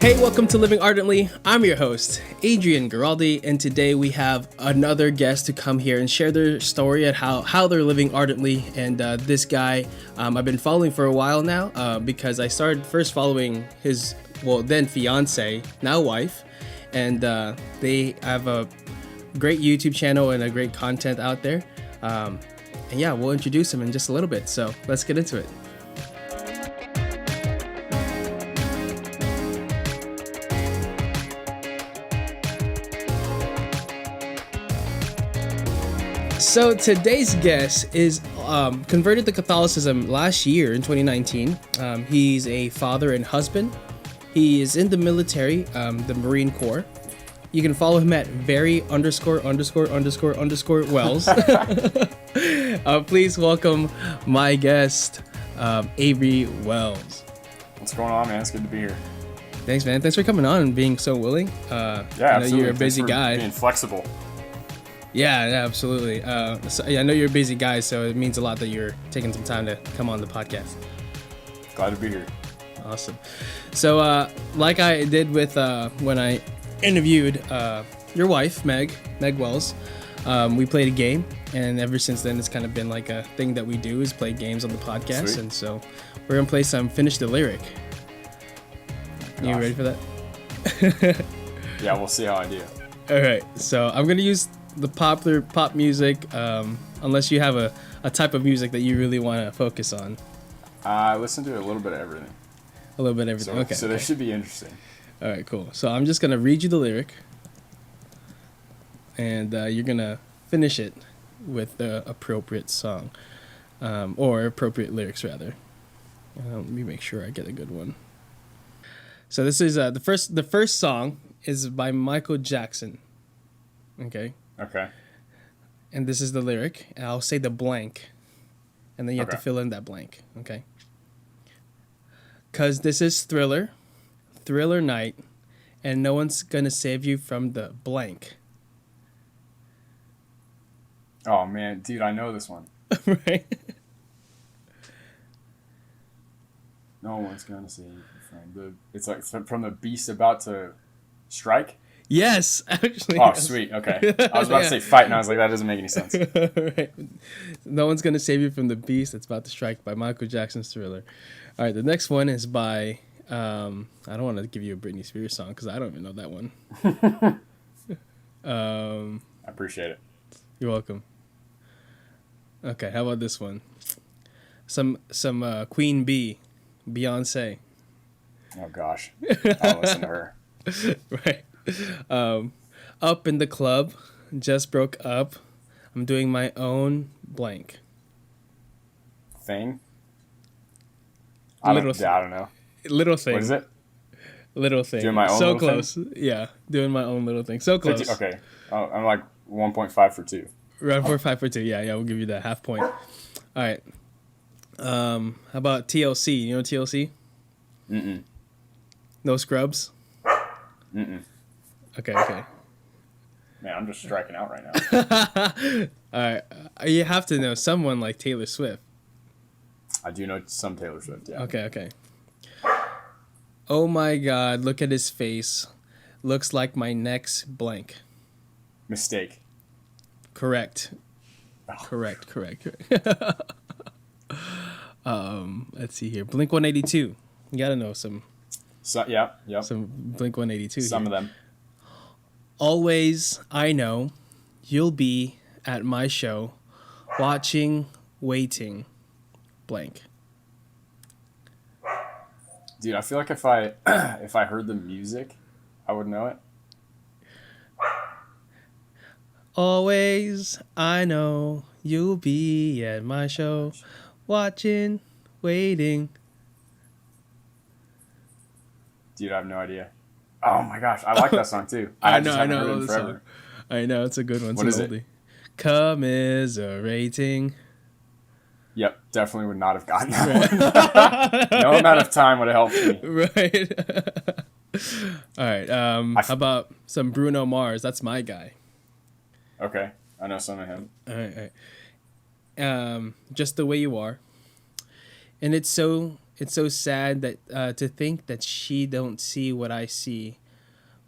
Hey, welcome to Living Ardently. I'm your host, Adrian Giraldi, and today we have another guest to come here and share their story and how they're living ardently. And this guy, I've been following for a while now because I started first following his, then fiance, now wife, and they have a great YouTube channel and a great content out there. And yeah, we'll introduce him in just a little bit. So let's get into it. So today's guest is converted to Catholicism last year in 2019. He's a father and husband. He is in the military, the Marine Corps. You can follow him at Very_____Wells. Please welcome my guest, Avery Wells. What's going on, man? It's good to be here. Thanks, man. Thanks for coming on and being so willing. Yeah, I know absolutely. You're a busy Thanks for guy. Being flexible. Yeah, absolutely. So, I know you're a busy guy, so it means a lot that you're taking some time to come on the podcast. Glad to be here. Awesome. So, like I did with when I interviewed your wife, Meg Wells, we played a game, and ever since then, it's kind of been like a thing that we do is play games on the podcast. Sweet. And so, we're gonna play some Finish the Lyric. You ready for that? Yeah, we'll see how I do. All right. So I'm gonna use the popular pop music, unless you have a type of music that you really want to focus on. I listen to a little bit of everything. A little bit of everything. Okay. So that should be interesting. All right, cool. So I'm just going to read you the lyric, and you're going to finish it with the appropriate song, or appropriate lyrics, rather. Let me make sure I get a good one. So this is the first song is by Michael Jackson. Okay. Okay. And this is the lyric, and I'll say the blank, and then you have to fill in that blank, okay? 'Cause this is Thriller night, and no one's gonna save you from the blank. Oh, man. Dude, I know this one. Right? No one's going to see you from it's like from the beast about to strike? Yes, actually. Oh, yes. sweet. Okay. I was about to say fight, and I was like, that doesn't make any sense. Right. No one's gonna save you from the beast that's about to strike by Michael Jackson's Thriller. All right, the next one is by I don't want to give you a Britney Spears song because I don't even know that one. I appreciate it. You're welcome. Okay, how about this one? Some Queen Bee, Beyonce. Oh, gosh. I'll listen to her. Right. Up in the club, just broke up. I'm doing my own blank. Thing? I don't know. Little thing. What is it? Little thing. Doing my own so little close. thing? Yeah, doing my own little thing. So close. Okay. Oh, I'm like 1.5 for 2. Round 4, 5 for 2. Yeah, we'll give you that half point. All right. How about TLC? You know TLC? Mm-mm. No Scrubs? Mm-mm. Okay. Man, I'm just striking out right now. All right. You have to know someone like Taylor Swift. I do know some Taylor Swift, yeah. Okay. Oh my God, look at his face. Looks like my neck's blank. Mistake. Correct. Oh. Correct. Let's see here. Blink 182. You gotta know some. So, yeah. Some Blink 182. Some here. of them. Always, I know, you'll be at my show, watching, waiting, blank. Dude, I feel like if I heard the music, I would know it. Always, I know, you'll be at my show, watching, waiting. Dude, I have no idea. Oh my gosh, I like that song too. I just haven't heard it in the forever. song. I know, it's a good one. It's What an is oldie. it? Commiserating. Yep, definitely would not have gotten that one. No amount of time would have helped me. Right. All right. How about some Bruno Mars? That's my guy. Okay, I know some of him. All right. Just the way you are. And it's so It's so sad that to think that she don't see what I see,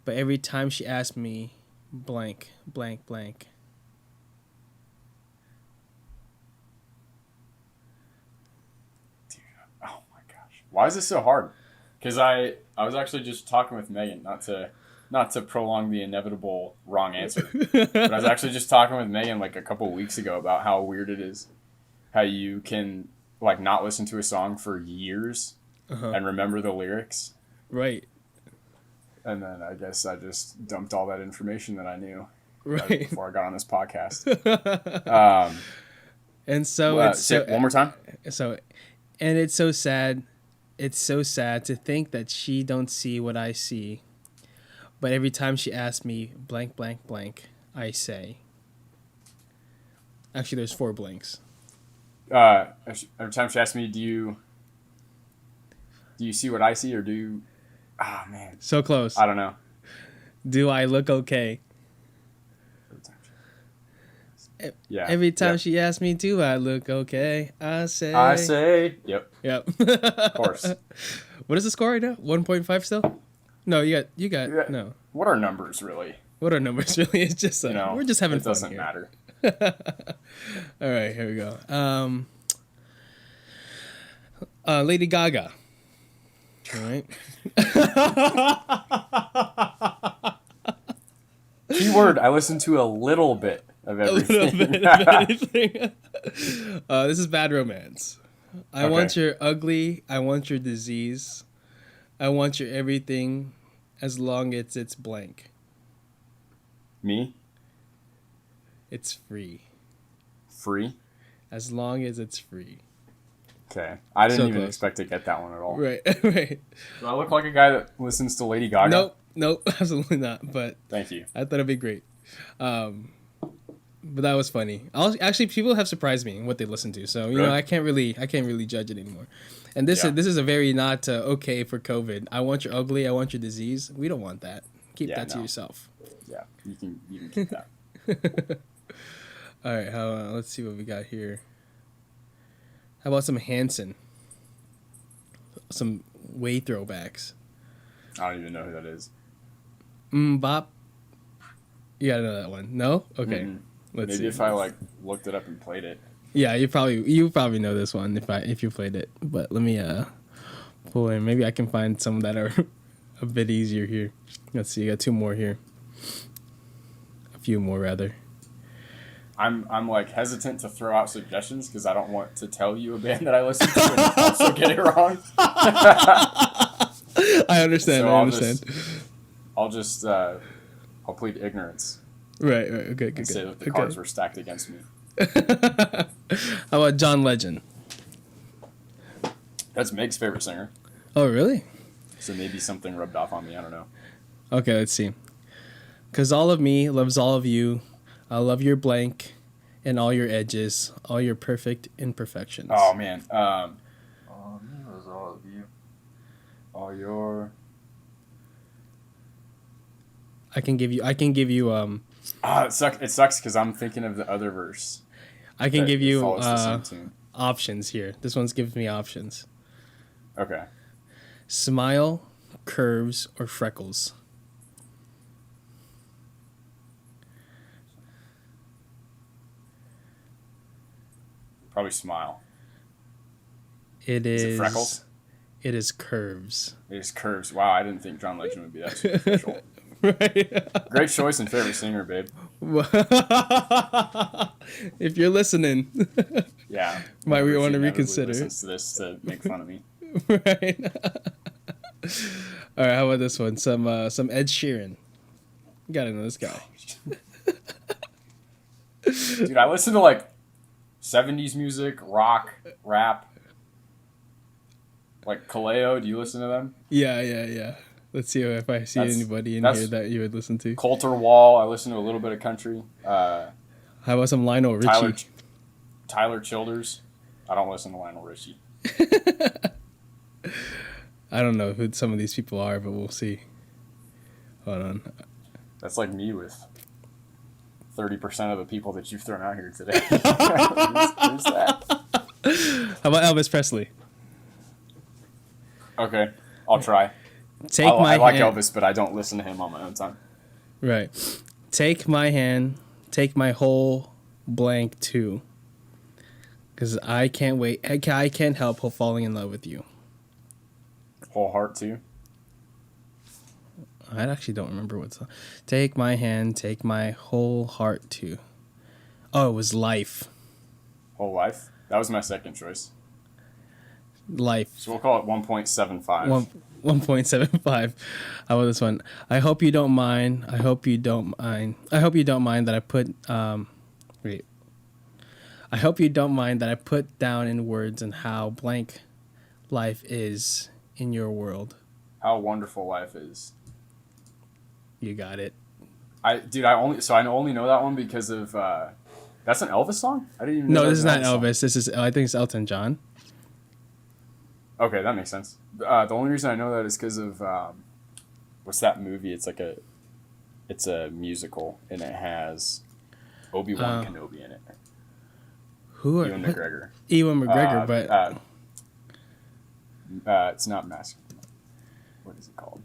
but every time she asks me, blank, blank, blank. Dude, oh my gosh. Why is this so hard? Because I was actually just talking with Megan, not to prolong the inevitable wrong answer, but I was actually just talking with Megan like a couple weeks ago about how weird it is how you can like not listen to a song for years and remember the lyrics. Right. And then I guess I just dumped all that information that I knew before I got on this podcast. And so it's say it one more time. So, and it's so sad. It's so sad to think that she don't see what I see. But every time she asks me blank, blank, blank, I say. Actually, there's 4 blanks. Every time she asks me, do you see what I see, or do you? Ah, man. So close. I don't know. Do I look okay? Yeah. Every time she asks me, do I look okay? I say. Yep. Of course. What is the score right now? 1.5 still? No, you got no. What are numbers really? What are numbers really? It's just we're just having fun. It doesn't matter. All right, here we go. Lady Gaga. All right. Keyword, I listen to a little bit of everything. A little bit of anything. This is Bad Romance. I want your ugly. I want your disease. I want your everything as long as it's blank. Me? It's free. Free? As long as it's free. Okay. I didn't even expect to get that one at all. Right, right. Do I look like a guy that listens to Lady Gaga? Nope, absolutely not. But thank you. I thought it'd be great. But that was funny. Actually, people have surprised me in what they listen to, so you know I can't really judge it anymore. And this is a very not okay for COVID. I want your ugly. I want your disease. We don't want that. Keep that to yourself. Yeah, you can keep that. All right, let's see what we got here. How about some Hanson? Some way throwbacks. I don't even know who that is. Bop. You gotta know that one. No? Okay. Mm-hmm. Let's see. Maybe if I looked it up and played it. Yeah, you probably know this one if you played it. But let me pull in. Maybe I can find some that are a bit easier here. Let's see. I got 2 more here. A few more rather. I'm like hesitant to throw out suggestions because I don't want to tell you a band that I listen to and also get it wrong. I understand. I'll plead ignorance. Right. Okay. Good. Say that the cards were stacked against me. How about John Legend? That's Meg's favorite singer. Oh, really? So maybe something rubbed off on me. I don't know. Okay, let's see. 'Cause all of me loves all of you. I love your blank and all your edges, all your perfect imperfections. Oh man. All of me loves all of you. All your. I can give you. It sucks because I'm thinking of the other verse. I can give you options here. This one's giving me options. Okay. Smile, curves, or freckles. Probably smile. Is it freckles? It is curves. It is curves. Wow, I didn't think John Legend would be that superficial. Right. Great choice and favorite singer, babe. If you're listening. Yeah. Might we want to reconsider? Listens to this to make fun of me. Right. All right. How about this one? Some Ed Sheeran. You gotta know this guy. Dude, I listen to like 70s music, rock, rap. Like Kaleo, do you listen to them? Yeah. Let's see if I see anybody in here that you would listen to. Coulter Wall, I listen to a little bit of country. How about some Lionel Richie? Tyler Childers. I don't listen to Lionel Richie. I don't know who some of these people are, but we'll see. Hold on. That's like me with 30% of the people that you've thrown out here today. Who's that? How about Elvis Presley? Okay, I'll try. Take my I like hand. Elvis, but I don't listen to him on my own time. Right. Take my hand. Take my whole blank too. Because I can't wait. I can't help falling in love with you. Whole heart too. I actually don't remember what song. Take my hand. Take my whole heart too. Oh, it was Life. Whole life. That was my second choice. Life. So we'll call it 1.75. 1.75. How about this one? I hope you don't mind. I hope you don't mind. I hope you don't mind that I put wait. I hope you don't mind that I put down in words and how blank life is in your world. How wonderful life is. You got it. I only know that one because of that's an Elvis song? I didn't even know. No, this is not Elvis. Elvis. This is I think it's Elton John. Okay, that makes sense. The only reason I know that is because of what's that movie? It's a musical and it has Obi-Wan Kenobi in it. Who are Ewan McGregor. Ewan McGregor, but it's not Mask. What is it called?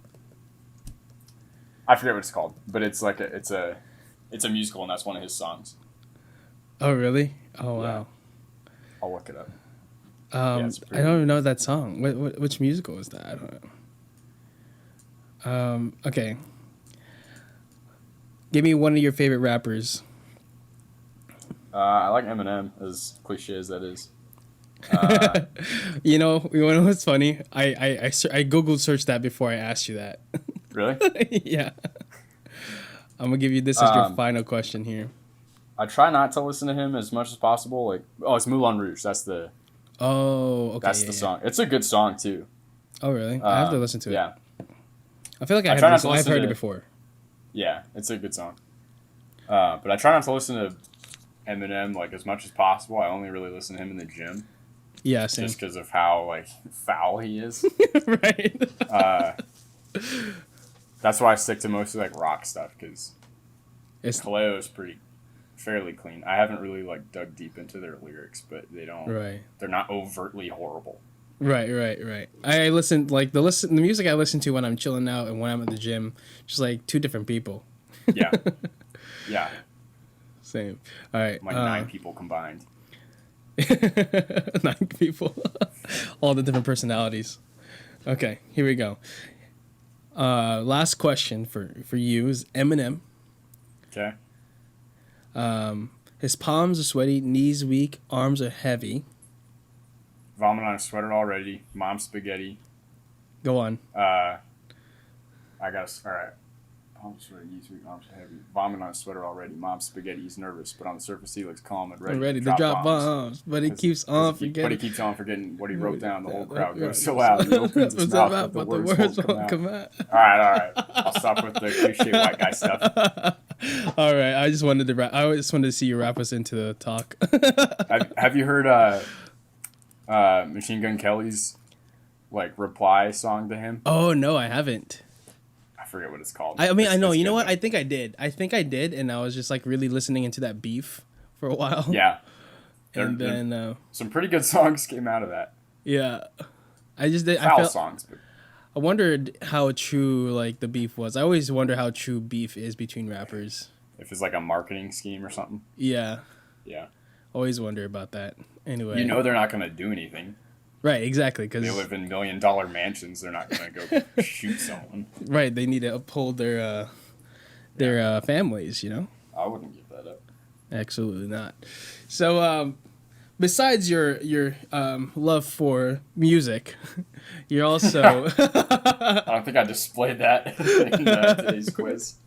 I forget what it's called, but it's like it's a musical and that's one of his songs. oh really? Oh Yeah. wow. I'll look it up. I don't even know that song. Which musical is that? I don't know. Okay. Give me one of your favorite rappers. I like Eminem, as cliche as that is. You know what's funny? I Googled searched that before I asked you that. Really? Yeah. I'm gonna give you this as your final question here. I try not to listen to him as much as possible. It's Moulin Rouge. That's the song. It's a good song too. Oh really? I have to listen to it. Yeah. I feel like I've heard it before. Yeah, it's a good song. But I try not to listen to Eminem as much as possible. I only really listen to him in the gym. Yeah, same. Just because of how foul he is. Right. That's why I stick to mostly rock stuff because Kaleo is fairly clean. I haven't really dug deep into their lyrics, but they don't. Right. They're not overtly horrible. Right. I listen the music I listen to when I'm chilling out and when I'm at the gym, just two different people. Yeah. Yeah. Same. All right. 9 people combined. 9 people. All the different personalities. Okay, here we go. Last question for you is Eminem. Okay. His palms are sweaty, knees weak, arms are heavy. Vomit on a sweater already. Mom spaghetti. Go on. I got all right. Palms sweaty, knees weak, arms are heavy. Vomit on a sweater already. Mom spaghetti. He's nervous, but on the surface he looks calm and ready to drop bombs. But he keeps on forgetting. But he keeps on forgetting what he wrote down. The whole crowd goes so loud. He opens his mouth, but the words won't come out. All right. I'll stop with the cliche white guy stuff. All right. I just wanted to see you wrap us into the talk. Have you heard Machine Gun Kelly's reply song to him? Oh no, I haven't. I forget what it's called. I mean, I know. You know what? I think I did, and I was just really listening into that beef for a while. Yeah. And then some pretty good songs came out of that. Yeah. I just did. Foul songs, but I wondered how true the beef was. I always wonder how true beef is between rappers. If it's a marketing scheme or something. Yeah. Yeah. Always wonder about that. Anyway. They're not going to do anything. Right, exactly. Because they live in $1 million mansions. They're not going to go shoot someone. Right, they need to uphold their families, I wouldn't give that up. Absolutely not. So, besides your love for music, you're also... I don't think I displayed that in today's quiz.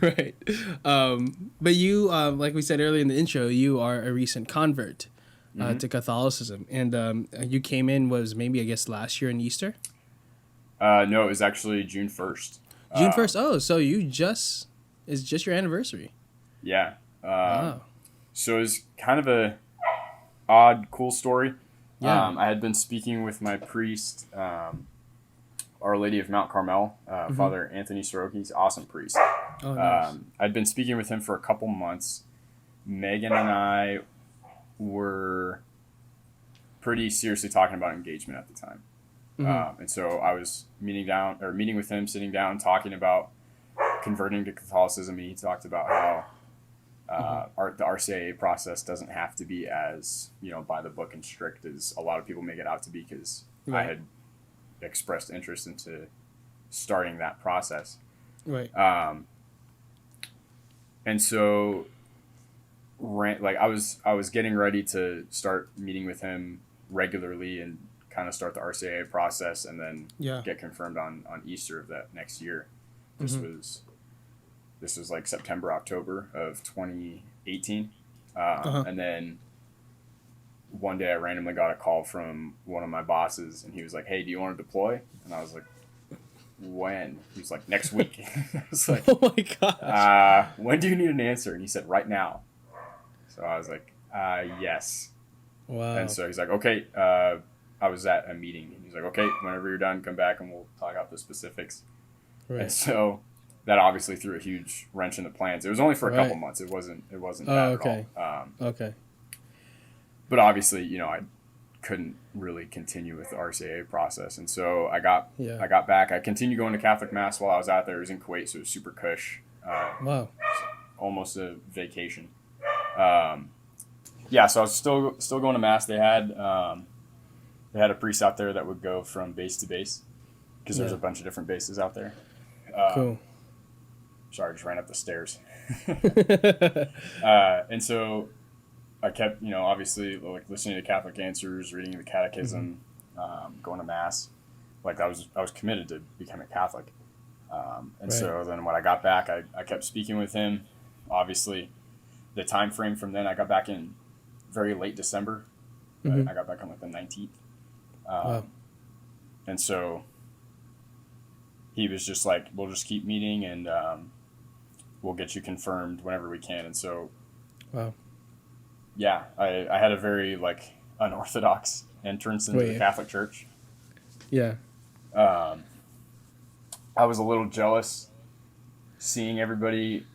Right. But you, like we said earlier in the intro, you are a recent convert to Catholicism. And you came in, maybe, I guess, last year in Easter? No, it was actually June 1st. June 1st? Oh, so it's just your anniversary. Yeah. Wow. So it was kind of a odd, cool story. Yeah. I had been speaking with my priest, Our Lady of Mount Carmel, Father Anthony Soroki's awesome priest. Oh, nice. I'd been speaking with him for a couple months. Megan and I were pretty seriously talking about engagement at the time. And so I was meeting with him, sitting down, talking about converting to Catholicism. And he talked about how the RCIA process doesn't have to be as, by the book and strict as a lot of people make it out to be, because I had expressed interest into starting that process. Right. And so I was getting ready to start meeting with him regularly and kind of start the RCIA process, and then get confirmed on Easter of that next year. This was like September, October of 2018. And then one day I randomly got a call from one of my bosses, and he was like, "Hey, do you want to deploy?" And I was like, "When?" He was like, "Next week." I was like, "Oh my gosh. When do you need an answer?" And he said, "Right now." So I was like, "Yes." Wow. And so he's like, "Okay." I was at a meeting, and he's like, "Okay, whenever you're done, come back and we'll talk out the specifics." Right. And so that obviously threw a huge wrench in the plans. It was only for a couple months. It wasn't bad at all. Okay. But obviously, I couldn't really continue with the RCIA process. And so I got back. I continued going to Catholic Mass while I was out there. It was in Kuwait, so it was super cush. Wow. Almost a vacation. So I was still going to Mass. They had a priest out there that would go from base to base, because there's a bunch of different bases out there. Cool. Sorry, I just ran up the stairs. And so I kept, obviously, like, listening to Catholic Answers, reading the Catechism, going to Mass. Like, I was committed to becoming Catholic. So then when I got back, I kept speaking with him. Obviously, the time frame from then, I got back in very late December. I got back on like the 19th. And so he was just like, "We'll just keep meeting, and we'll get you confirmed whenever we can." And so, I had a very unorthodox entrance into the Catholic Church. Yeah. I was a little jealous seeing everybody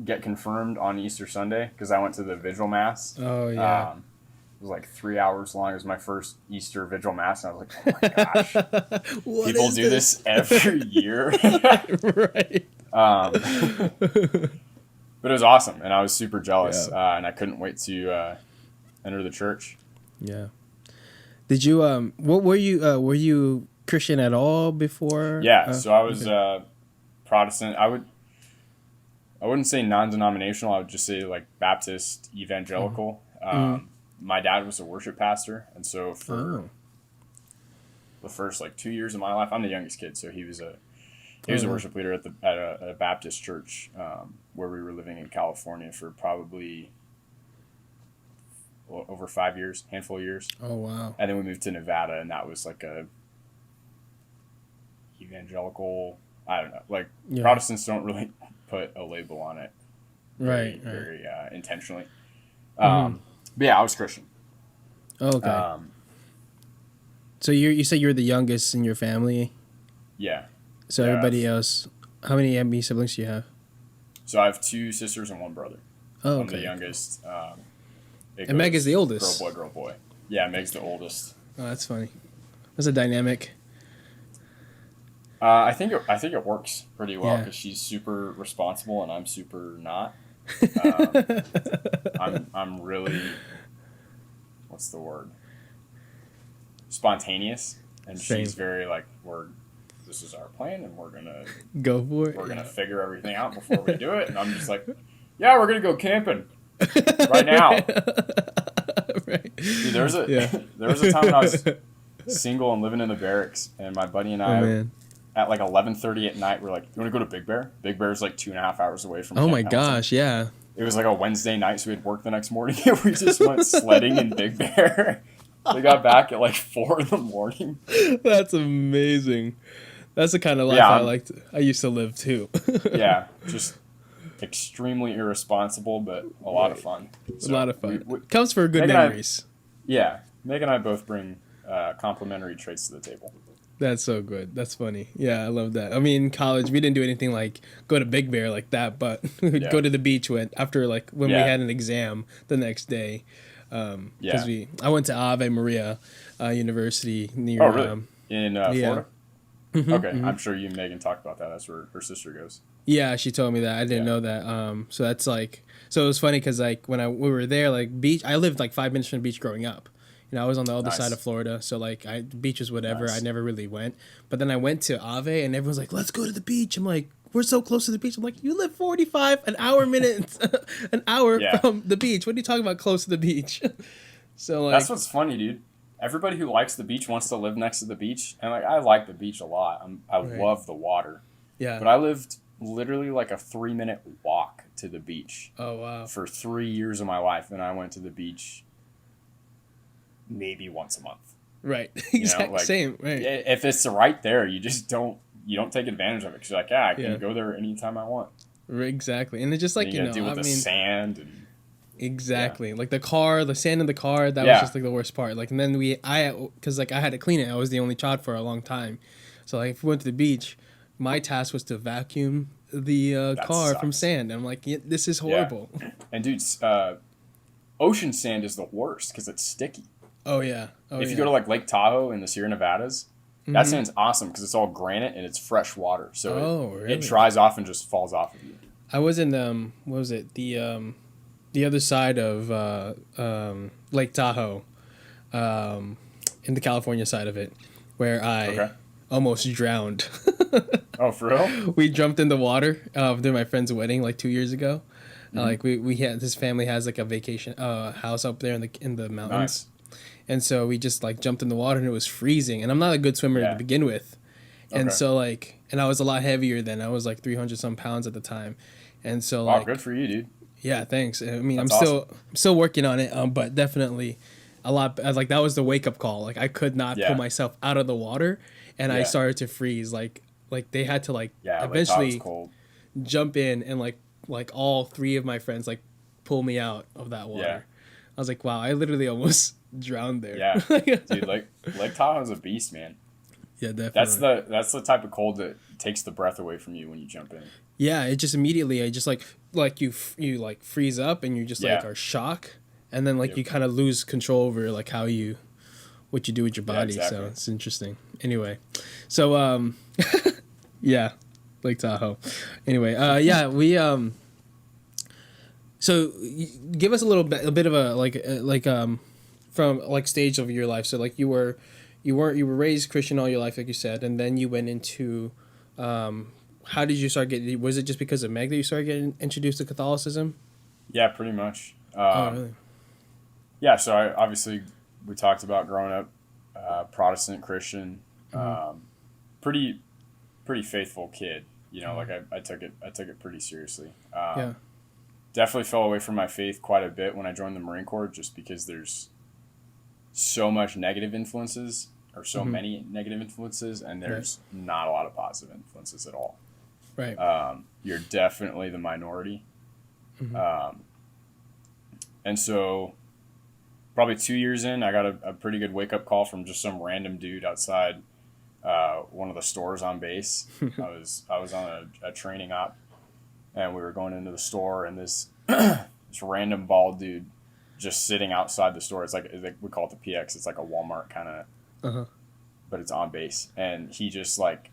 get confirmed on Easter Sunday, because I went to the Vigil Mass. Oh yeah. It was like 3 hours long. It was my first Easter Vigil Mass, and I was like, "Oh my gosh, people do this every year." Right. But it was awesome, and I was super jealous, and I couldn't wait to enter the church. Yeah. Did you what were you Christian at all before? Yeah, so I was Protestant. I wouldn't say non-denominational. I would just say like Baptist evangelical. My dad was a worship pastor, and so for the first 2 years of my life, I'm the youngest kid, so he was a worship leader at a Baptist church where we were living in California for probably over 5 years, handful of years. Oh wow! And then we moved to Nevada, and that was like a evangelical. I don't know. Protestants don't really put a label on it, very intentionally. But yeah, I was Christian. Oh, okay. So you said you're the youngest in your family? Yeah. So everybody else, how many siblings do you have? So I have 2 sisters and 1 brother. Oh, okay. I'm the youngest. And Meg is the oldest. Girl, boy. Yeah, Meg's the oldest. Oh, that's funny. That's a dynamic. I think it works pretty well, because she's super responsible and I'm super not. I'm really, what's the word? Spontaneous, and she's very this is our plan, and we're gonna go for it. We're gonna figure everything out before we do it, and I'm just like, yeah, we're gonna go camping right now. Right. Dude, there was a time when I was single and living in the barracks, and my buddy and I. At 11:30 at night, we're like, "You want to go to Big Bear?" Big Bear's 2.5 hours away from. Oh my gosh! Yeah. It was a Wednesday night, so we had work the next morning, and we just went sledding in Big Bear. We got back at 4 a.m. That's amazing. That's the kind of life I used to live too. Yeah, just extremely irresponsible, but a lot of fun. So a lot of fun. Comes for good memories. Meg and I both bring complementary traits to the table. That's so good. That's funny. Yeah, I love that. I mean, in college, we didn't do anything like go to Big Bear like that, but we'd go to the beach when we had an exam the next day. Because I went to Ave Maria University near in Yeah. Florida. Mhm, Okay, mhm. I'm sure you and Megan talked about that. That's where her sister goes. Yeah, she told me that. I didn't Yeah. know that. So that's like, so it was funny because like when we were there, like beach, I lived like 5 minutes from the beach growing up. You know, I was on the other side of Nice. Florida, so like beach was whatever. I Nice. never really went, but then I went to Ave, and everyone's like, "Let's go to the beach." I'm like, "We're so close to the beach." I'm like, "You live 45 an hour minutes, an hour Yeah. from the beach. What are you talking about close to the beach?" So like, That's what's funny, dude. Everybody who likes the beach wants to live next to the beach, and like I like the beach a lot. I Right. love the water, yeah. but I lived literally like a 3-minute walk to the beach Oh wow. for 3 years of my life, and I went to the beach maybe once a month. Right. You know, Exact like same. Right. if it's right there, you just don't take advantage of it because you're like, yeah, I can Yeah. go there anytime I want. Exactly. And it's just like, And you you know, gotta deal with I the mean, sand and exactly. Like the sand in the car, that was Yeah. just like the worst part. Like, and then cause like I had to clean it. I was the only child for a long time. So like if we went to the beach, my task was to vacuum the That car from sucks. sand. I'm like, this is horrible. And dude, ocean sand is the worst because it's sticky. Oh yeah. Oh If yeah. you go to like Lake Tahoe in the Sierra Nevadas, that Mhm. sand's awesome because it's all granite and it's fresh water, so Oh, it really? dries off and just falls off of you. I was in what was it? The other side of Lake Tahoe, in the California side of it, where I Okay. almost drowned. Oh, for real? We jumped in the water during my friend's wedding like 2 years ago. Mm-hmm. Like we had this family has like a vacation house up there in the mountains, and so we just like jumped in the water and it was freezing. And I'm not a good swimmer Yeah. to begin with, and Okay. so like and I was a lot heavier then. I was like 300 some pounds at the time, and so Wow, like good for you, dude. yeah, thanks. I mean, That's I'm still working on it, but definitely a lot. Like that was the wake up call. Like I could not Yeah. pull myself out of the water, and I Yeah. started to freeze. Like they had to like Yeah, Lake Tahoe's eventually cold. jump in and like all three of my friends like pull me out of that water. Yeah. I was like, wow, I literally almost drowned there. Yeah, dude, Lake Tahoe's a beast, man. Yeah, definitely. That's the type of cold that takes the breath away from you when you jump in. Yeah, it just immediately, I just like you like freeze up and you just like Yeah. are shock, and then like Yep. you kind of lose control over like what you do with your Yeah, body. exactly. So it's interesting. Anyway, so yeah, Lake Tahoe. Anyway, yeah, we so give us a bit of a from like stage of your life. So like you were raised Christian all your life, like you said, and then you went into how did you start getting? Was it just because of Meg that you started getting introduced to Catholicism? Yeah, pretty much. Oh, really? Yeah, so obviously we talked about growing up Protestant Christian, pretty faithful kid. You know, like I took it pretty seriously. Yeah. Definitely fell away from my faith quite a bit when I joined the Marine Corps, just because there's so much negative influences, or so many negative influences, and there's not a lot of positive influences at all. Right. You're definitely the minority. And so probably 2 years in, I got a pretty good wake-up call from just some random dude outside one of the stores on base. I was on a training op, and we were going into the store, and this this random bald dude just sitting outside the store. It's like we call it the PX. It's like a Walmart kind of, but it's on base. And he just like,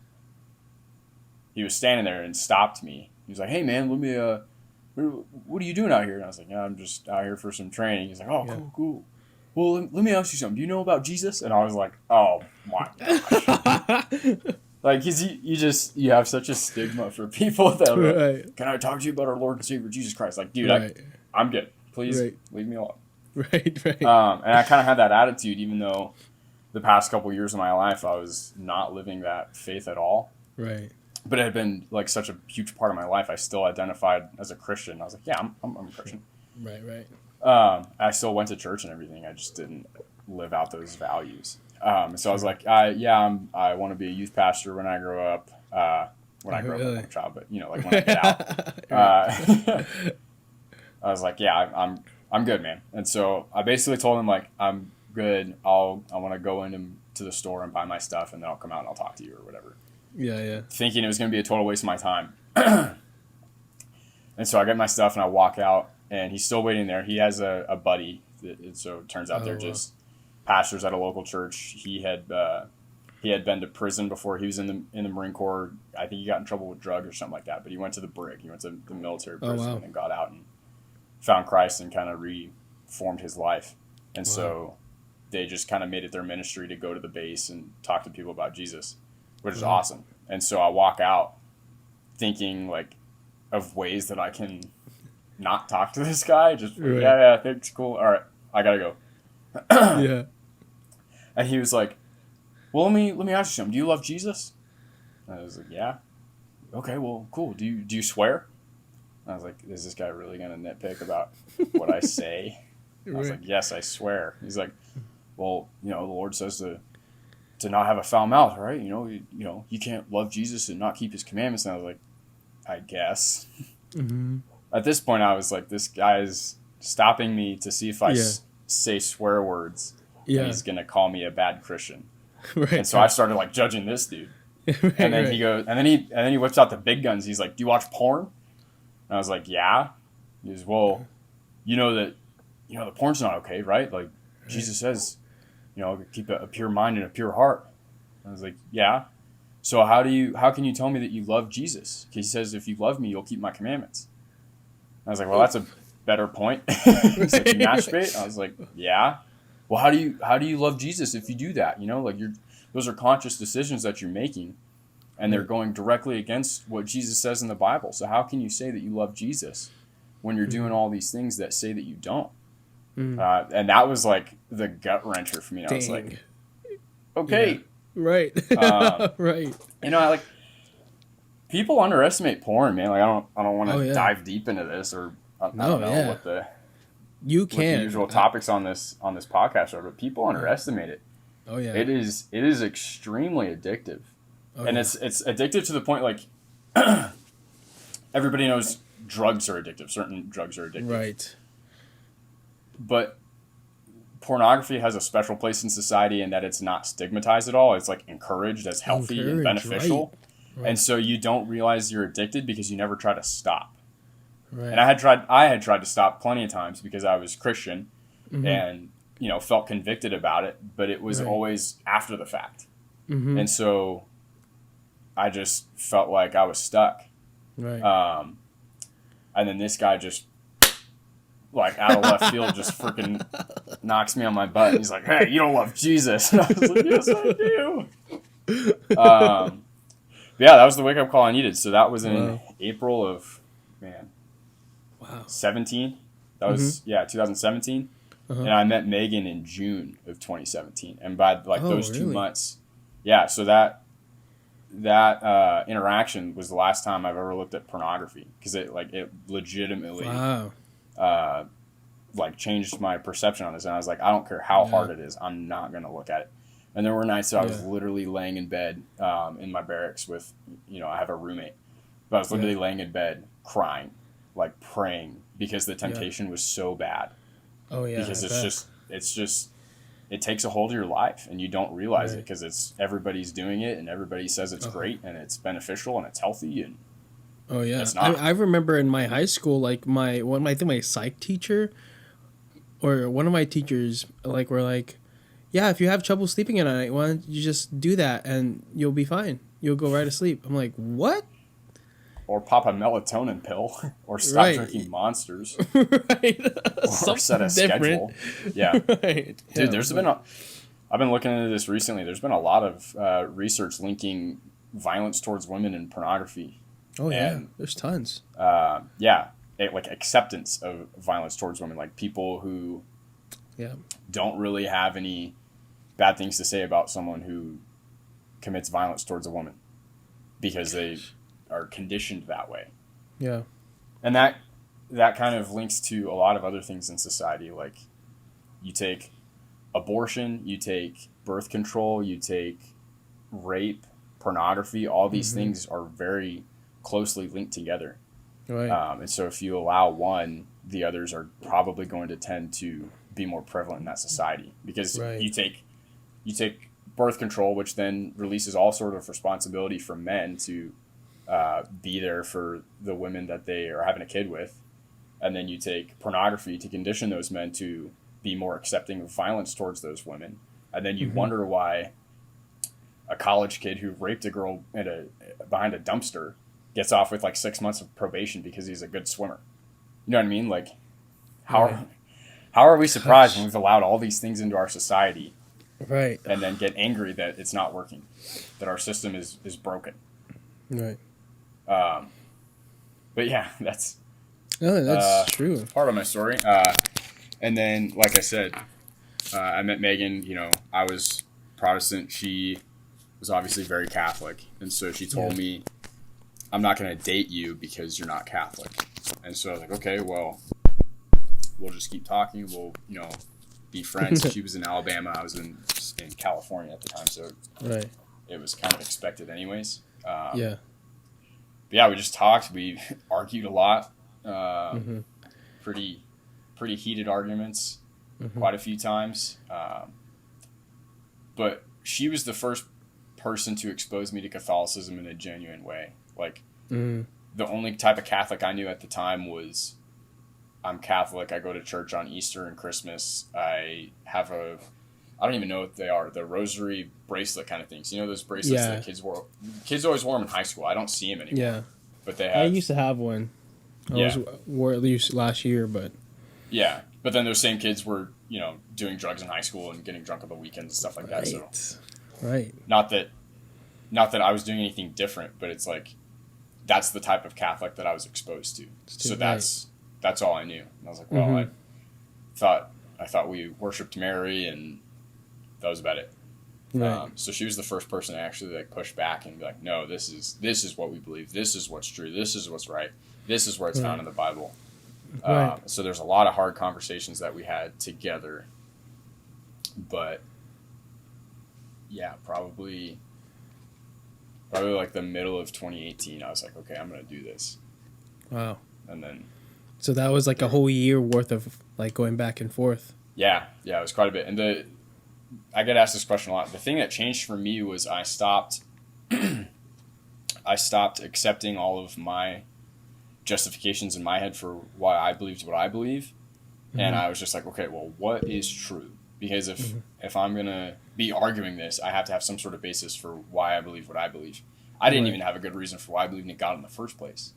he was standing there and stopped me. He was like, "Hey man, let me what are you doing out here?" And I was like, "Yeah, I'm just out here for some training." He's like, "Oh, Yeah. cool. Well, let me ask you something. Do you know about Jesus?" And I was like, "Oh my gosh." Like, cause you have such a stigma for people that are like, Right. "Can I talk to you about our Lord and Savior Jesus Christ?" Like, dude, Right. I'm good. Please Right. leave me alone. Right. Right. And I kind of had that attitude, even though the past couple years of my life I was not living that faith at all. Right. But it had been like such a huge part of my life. I still identified as a Christian. I was like, "Yeah, I'm a Christian." Right. Right. I still went to church and everything. I just didn't live out those values. So I was like, I want to be a youth pastor when I grow up. When I grow up, Really? I'm a child, but you know, like when I get out. I was like, yeah, I'm good, man. And so I basically told him like, I'm good. I want to go into the store and buy my stuff, and then I'll come out and I'll talk to you or whatever. Yeah. Yeah. Thinking it was going to be a total waste of my time. And so I get my stuff and I walk out, and he's still waiting there. He has a buddy. So it turns out they're wow. just pastors at a local church. He had he had been to prison before. He was in the Marine Corps. I think he got in trouble with drugs or something like that. But he went to the brig. He went to the military prison and got out and found Christ and kind of reformed his life. And so they just kind of made it their ministry to go to the base and talk to people about Jesus, which is awesome. And so I walk out thinking like of ways that I can not talk to this guy. Just yeah, I think it's cool. All right, I gotta go. Yeah. And he was like, well, let me ask you something. Do you love Jesus? And I was like, yeah. Okay, well, cool. Do you swear? And I was like, is this guy really gonna nitpick about what I say? I was like, yes, I swear. He's like, well, the Lord says to not have a foul mouth, right? You can't love Jesus and not keep his commandments. And I was like, I guess. Mm-hmm. At this point, I was like, this guy is stopping me to see if I say swear words. Yeah. And he's going to call me a bad Christian. Right. And so I started like judging this dude. And then he goes, and then he whips out the big guns. He's like, do you watch porn? And I was like, yeah. He goes, well, the porn's not okay, right? Like Jesus says, keep a pure mind and a pure heart. And I was like, yeah. So how can you tell me that you love Jesus? He says, if you love me, you'll keep my commandments. And I was like, well, that's a better point. He's like, you masturbate? I was like, yeah. Well, how do you love Jesus if you do that? Those are conscious decisions that you're making, and they're going directly against what Jesus says in the Bible. So how can you say that you love Jesus when you're doing all these things that say that you don't? And that was like the gut wrencher for me. I was like, okay. Yeah. Right. Right. People underestimate porn, man. Like I don't want to dive deep into this, or I don't know what the usual topics on this podcast are, but people underestimate it. Oh yeah. It is extremely addictive. And it's addictive to the point like everybody knows drugs are addictive. Certain drugs are addictive. Right. But pornography has a special place in society in that it's not stigmatized at all. It's like encouraged as healthy and beneficial. Right. And so you don't realize you're addicted because you never try to stop. Right. And I had tried to stop plenty of times because I was Christian and, felt convicted about it, but it was always after the fact. Mm-hmm. And so I just felt like I was stuck. Right. And then this guy just like out of left field just freaking knocks me on my butt. And he's like, hey, you don't love Jesus. And I was like, yes, I do. That was the wake-up call I needed. So that was in April of, 17. That was, 2017. Uh-huh. And I met Megan in June of 2017. And by those 2 months, so that interaction was the last time I've ever looked at pornography, because it legitimately changed my perception on this. And I was like, I don't care how hard it is, I'm not going to look at it. And there were nights that I was literally laying in bed in my barracks with, I have a roommate, but I was literally laying in bed crying, like praying, because the temptation was so bad. Oh yeah. Because it takes a hold of your life and you don't realize it, because everybody's doing it and everybody says it's great and it's beneficial and it's healthy, and it's not. I remember in my high school, like my psych teacher or one of my teachers were like, yeah, if you have trouble sleeping at night, why don't you just do that and you'll be fine. You'll go right to sleep. I'm like, what? Or pop a melatonin pill, or stop drinking Monsters, right? Or set a schedule. Yeah, right. Dude. I've been looking into this recently. There's been a lot of research linking violence towards women and pornography. Oh yeah, there's tons. Acceptance of violence towards women, like people who don't really have any bad things to say about someone who commits violence towards a woman, because they are conditioned that way. Yeah. And that kind of links to a lot of other things in society. Like, you take abortion, you take birth control, you take rape, pornography, all these things are very closely linked together. Right. And so if you allow one, the others are probably going to tend to be more prevalent in that society, because you take birth control, which then releases all sort of responsibility for men to be there for the women that they are having a kid with. And then you take pornography to condition those men to be more accepting of violence towards those women. And then you wonder why a college kid who raped a girl behind a dumpster gets off with like 6 months of probation because he's a good swimmer. You know what I mean? Like, how are we surprised when we've allowed all these things into our society, right? And then get angry that it's not working, that our system is broken, right? But yeah, that's true. Part of my story. And then, like I said, I met Megan. You know, I was Protestant. She was obviously very Catholic, and so she told me, "I'm not going to date you because you're not Catholic." And so I was like, "Okay, well, we'll just keep talking. We'll, you know, be friends." She was in Alabama. I was in California at the time, so it was kind of expected, anyways. But yeah, we just talked. We argued a lot. Pretty heated arguments, quite a few times. But she was the first person to expose me to Catholicism in a genuine way. Like, the only type of Catholic I knew at the time was, I'm Catholic. I go to church on Easter and Christmas. I have I don't even know what they are, the rosary bracelet kind of things. You know those bracelets that kids wore? Kids always wore them in high school. I don't see them anymore. Yeah. But they have. I used to have one. I wore it at least last year, but. Yeah. But then those same kids were, you know, doing drugs in high school and getting drunk on the weekends and stuff like that. So. Right. Not that I was doing anything different, but it's like, that's the type of Catholic that I was exposed to. So that's all I knew. And I was like, well, I thought we worshipped Mary, and that was about it. Right. So she was the first person to actually like push back and be like, no, this is what we believe. This is what's true. This is what's right. This is where it's found in the Bible. So there's a lot of hard conversations that we had together. But yeah, probably like the middle of 2018, I was like, okay, I'm going to do this. Wow. And then. So that was like a whole year worth of like going back and forth. Yeah, it was quite a bit. And I get asked this question a lot. The thing that changed for me was I stopped accepting all of my justifications in my head for why I believed what I believe. And I was just like, okay, well, what is true? Because if I'm going to be arguing this, I have to have some sort of basis for why I believe what I believe. I didn't even have a good reason for why I believed in God in the first place.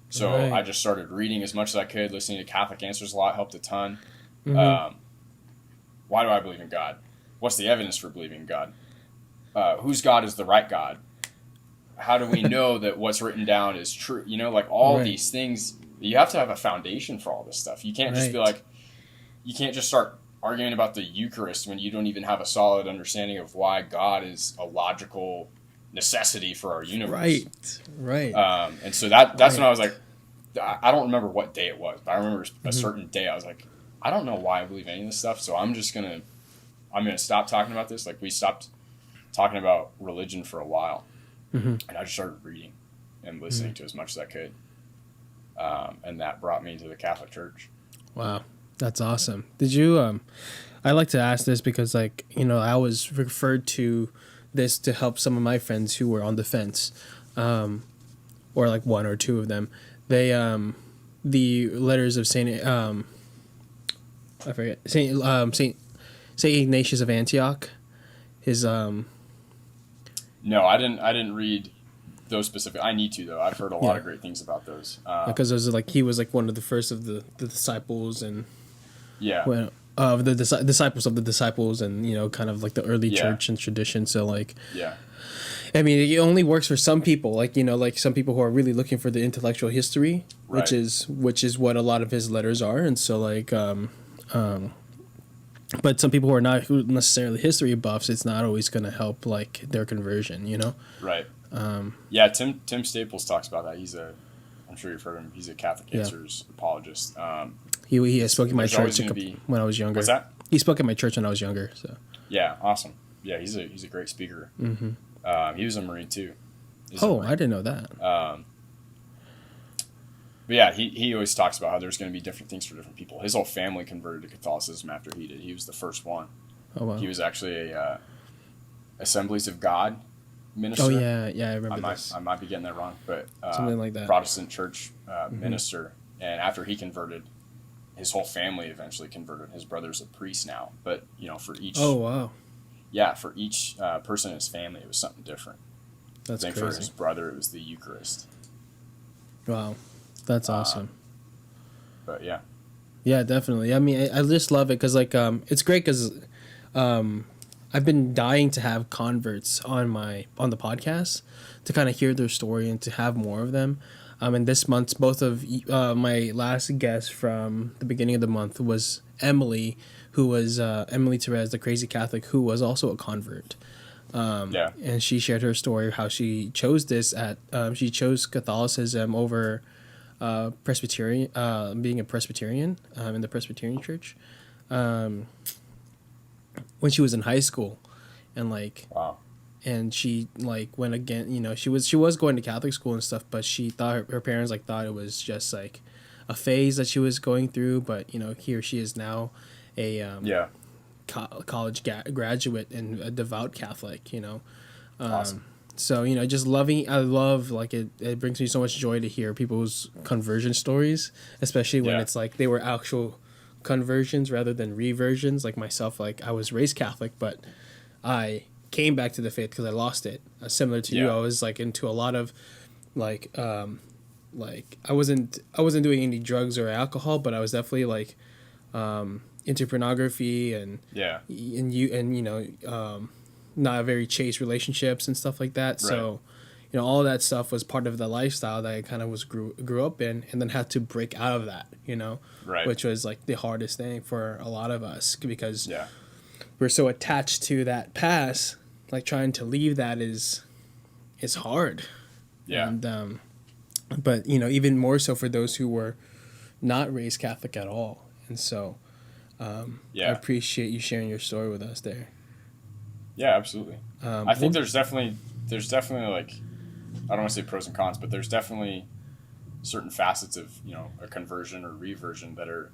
So I just started reading as much as I could, listening to Catholic Answers a lot, helped a ton. Why do I believe in God? What's the evidence for believing in God? Whose God is the right God? How do we know that what's written down is true? You know, like all these things, you have to have a foundation for all this stuff. You can't just be like, you can't just start arguing about the Eucharist when you don't even have a solid understanding of why God is a logical necessity for our universe. Right. And so that's when I was like, I don't remember what day it was, but I remember a certain day I was like, I don't know why I believe any of this stuff, so I'm going to stop talking about this. Like, we stopped talking about religion for a while, and I just started reading and listening to as much as I could. And that brought me to the Catholic Church. Wow. That's awesome. Did you, I like to ask this because, like, you know, I was referred to this to help some of my friends who were on the fence, or like one or two of them. They, the letters of Saint Ignatius of Antioch, his, No, I didn't read those specific. I need to, though. I've heard a lot of great things about those. Because it was like, he was like one of the first of the disciples, and the disciples of the disciples, and, you know, kind of like the early church and tradition. So like, I mean, it only works for some people, like, you know, like some people who are really looking for the intellectual history, which is what a lot of his letters are. And so like, but some people who are not necessarily history buffs, it's not always going to help like their conversion, you know? Right. Tim Staples talks about that. I'm sure you've heard him. He's a Catholic Answers apologist. He spoke at my church when I was younger. What's that? He spoke at my church when I was younger. So. Yeah, awesome. Yeah, he's a great speaker. He was a Marine too. I didn't know that. But yeah, he always talks about how there's going to be different things for different people. His whole family converted to Catholicism after he did. He was the first one. Oh wow. He was actually a Assemblies of God minister. Oh yeah, I remember this. I might be getting that wrong, but something like that. Protestant church minister. And after he converted, his whole family eventually converted. His brother's a priest now, but you know, for each. Oh wow. for each person in his family, it was something different. That's I think crazy. for his brother, it was the Eucharist. Wow, that's awesome. But yeah. Yeah, definitely. I mean, I just love it because like it's great because I've been dying to have converts on the podcast to kind of hear their story and to have more of them. And this month, both of my last guests from the beginning of the month was Emily, who was Emily Therese, the crazy Catholic, who was also a convert. And she shared her story of how she chose she chose Catholicism over Presbyterian, being a Presbyterian in the Presbyterian church when she was in high school, and like Wow. and she like went again. You know, she was going to Catholic school and stuff, but she thought her parents like thought it was just like a phase that she was going through. But you know, here she is now, a college graduate and a devout Catholic. You know, Awesome. so you know, I love like it brings me so much joy to hear people's conversion stories, especially when it's like they were actual conversions rather than reversions. Like myself, like I was raised Catholic, but I came back to the faith because I lost it. Similar to you, I was like into a lot of like I wasn't doing any drugs or alcohol, but I was definitely like into pornography and not very chaste relationships and stuff like that. Right. So, you know, all that stuff was part of the lifestyle that I kind of grew up in, and then had to break out of that, you know, which was like the hardest thing for a lot of us because we're so attached to that past. Like trying to leave that is hard. Yeah. And, but you know, even more so for those who were not raised Catholic at all. And so, I appreciate you sharing your story with us there. Yeah, absolutely. I think there's definitely like, I don't want to say pros and cons, but there's definitely certain facets of, you know, a conversion or reversion that are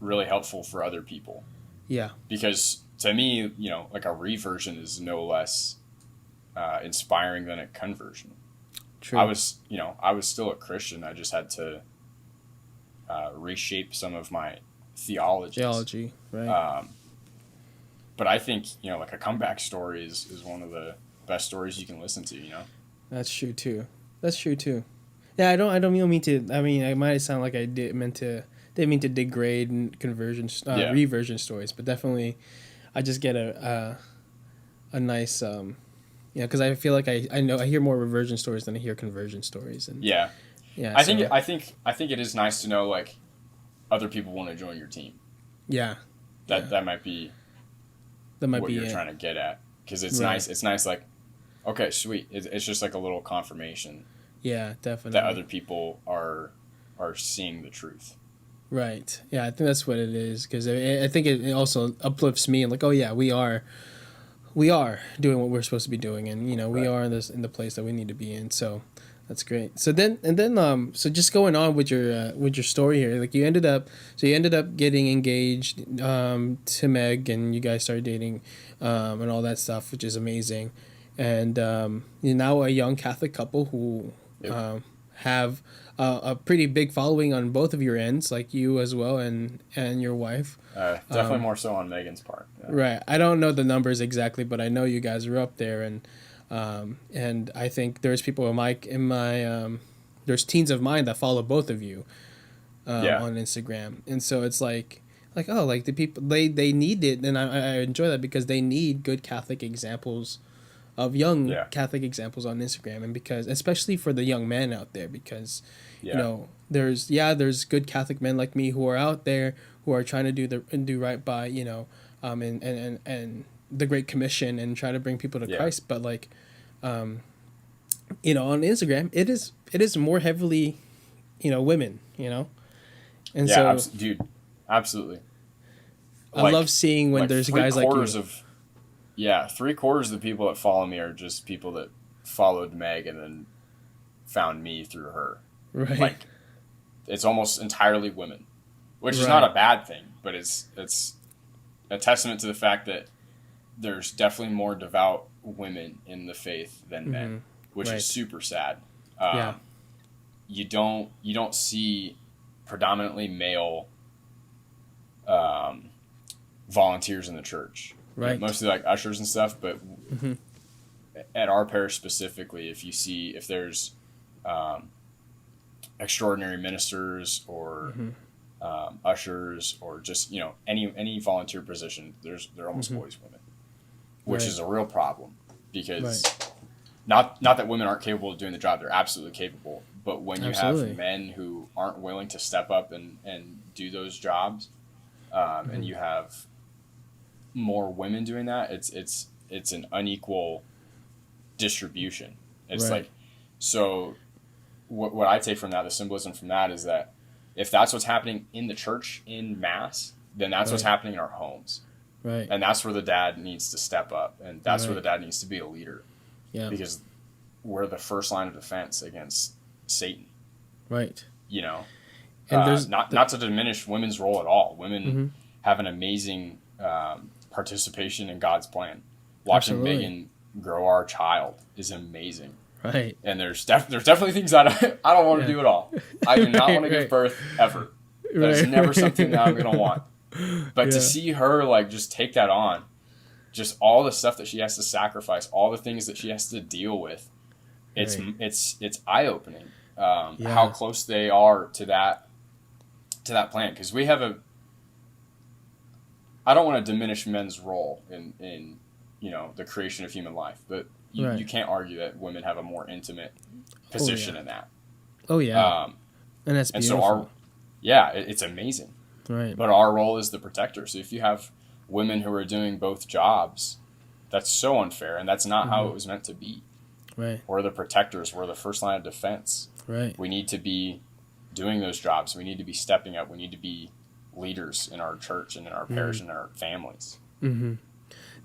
really helpful for other people. Yeah. Because to me, you know, like a reversion is no less inspiring than a conversion. True. I was still a Christian. I just had to reshape some of my theology, right? But I think, you know, like a comeback story is one of the best stories you can listen to, you know? That's true too. Yeah, I don't mean to, I mean, I might sound like I didn't mean to degrade conversion, reversion stories, but definitely I just get a nice, because I feel like I hear more reversion stories than I hear conversion stories. And I think it is nice to know like other people want to join your team. Yeah. That might be what you're trying to get at, because it's nice. It's nice, like, okay, sweet. It's just like a little confirmation. Yeah, definitely. That other people are seeing the truth. Right. Yeah, I think that's what it is, because I think it also uplifts me and like, oh yeah, we are doing what we're supposed to be doing, and you know we are in the place that we need to be in. So that's great. So so just going on with your story here, like you ended up getting engaged to Meg, and you guys started dating and all that stuff, which is amazing. And you're now a young Catholic couple who have a pretty big following on both of your ends, like you as well, and your wife. Definitely more so on Megan's part. Yeah. Right. I don't know the numbers exactly, but I know you guys are up there, and I think there's people in my there's teens of mine that follow both of you on Instagram, and so it's like the people they need it, and I enjoy that because they need good Catholic examples of young Catholic examples on Instagram, and because especially for the young men out there, because you know there's good Catholic men like me who are out there who are trying to do right by, you know, and the Great Commission and try to bring people to Christ, but like you know, on Instagram it is more heavily, you know, women, you know, and dude, absolutely. I love seeing when there's guys like you. 3/4 of the people that follow me are just people that followed Meg and then found me through her. Right. Like, it's almost entirely women, which is not a bad thing, but it's a testament to the fact that there's definitely more devout women in the faith than men, which is super sad. You don't see predominantly male volunteers volunteers in the church. Right. You know, mostly like ushers and stuff, but at our parish specifically, if there's extraordinary ministers or ushers or just, you know, any volunteer position, they're almost always women, which is a real problem because not that women aren't capable of doing the job, they're absolutely capable. But when you have men who aren't willing to step up and do those jobs, and you have more women doing that, it's an unequal distribution. It's like, so what I take from that, the symbolism from that is that if that's what's happening in the church in mass, then that's what's happening in our homes. Right. And that's where the dad needs to step up, and that's where the dad needs to be a leader. Yeah. Because we're the first line of defense against Satan. Right. You know, and there's not to diminish women's role at all. Women have an amazing participation in God's plan. Watching Megan grow our child is amazing. Right. And there's definitely things that I don't want to do at all. I do not want to give birth ever. That's never something that I'm going to want. But to see her like just take that on, just all the stuff that she has to sacrifice, all the things that she has to deal with, it's eye-opening how close they are to that plan. Because we have I don't want to diminish men's role in you know, the creation of human life, but you can't argue that women have a more intimate position in that. Oh yeah. And that's beautiful. And so it's amazing. Right. But our role is the protector. So if you have women who are doing both jobs, that's so unfair, and that's not how it was meant to be. Right. We're the protectors. We're the first line of defense. Right. We need to be doing those jobs. We need to be stepping up. We need to be leaders in our church and in our parish and in our families. Mm-hmm.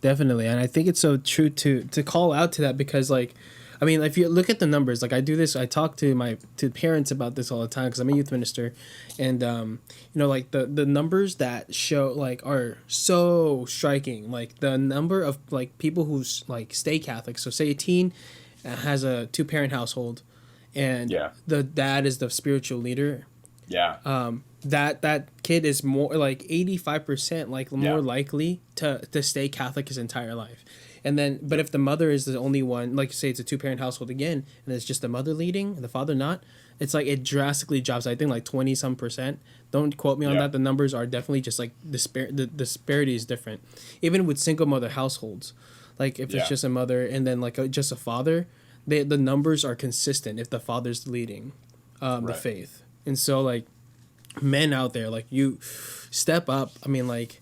Definitely. And I think it's so true to call out to that, because like, I mean, if you look at the numbers, like I do this, I talk to parents about this all the time because I'm a youth minister, and you know, like the numbers that show like are so striking. Like the number of like people who like stay Catholic. So say a teen has a 2-parent household, and the dad is the spiritual leader. Yeah. That kid is more like 85% like more likely to stay Catholic his entire life. And then, but if the mother is the only one, like say it's a 2-parent household again, and it's just the mother leading and the father not, it's like it drastically drops. I think like 20-some%. Don't quote me on that. The numbers are definitely just like the disparity is different. Even with single mother households, like if it's just a mother and then like just a father, the numbers are consistent if the father's leading the faith. And so like men out there, like you step up. I mean, like,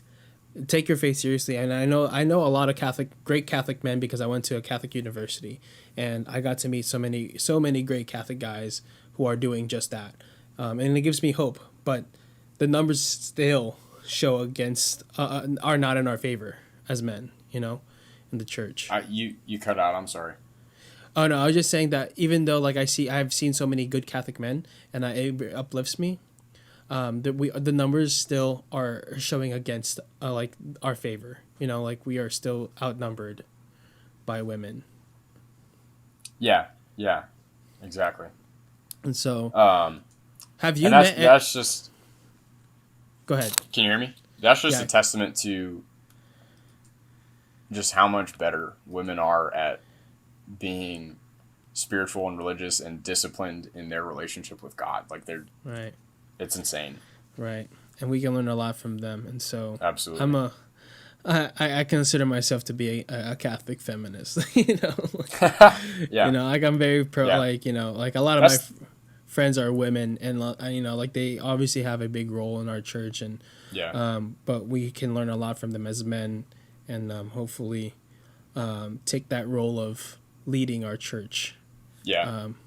take your faith seriously. And I know a lot of great Catholic men because I went to a Catholic university, and I got to meet so many great Catholic guys who are doing just that. And it gives me hope, but the numbers still show against, are not in our favor as men, you know, in the church. You cut out. I'm sorry. Oh no, I was just saying that even though like I've seen so many good Catholic men, and it uplifts me. The numbers still are showing against like our favor, you know, like we are still outnumbered by women. Yeah, exactly. And so, have you met? That's just. Go ahead. Can you hear me? That's just a testament to just how much better women are at being spiritual and religious and disciplined in their relationship with God. Like they're It's insane. Right. And we can learn a lot from them. And so absolutely. I consider myself to be a Catholic feminist, you know. You know, like I'm very pro, like, you know, like a lot of my friends are women, and you know, like they obviously have a big role in our church, and but we can learn a lot from them as men, and hopefully take that role of leading our church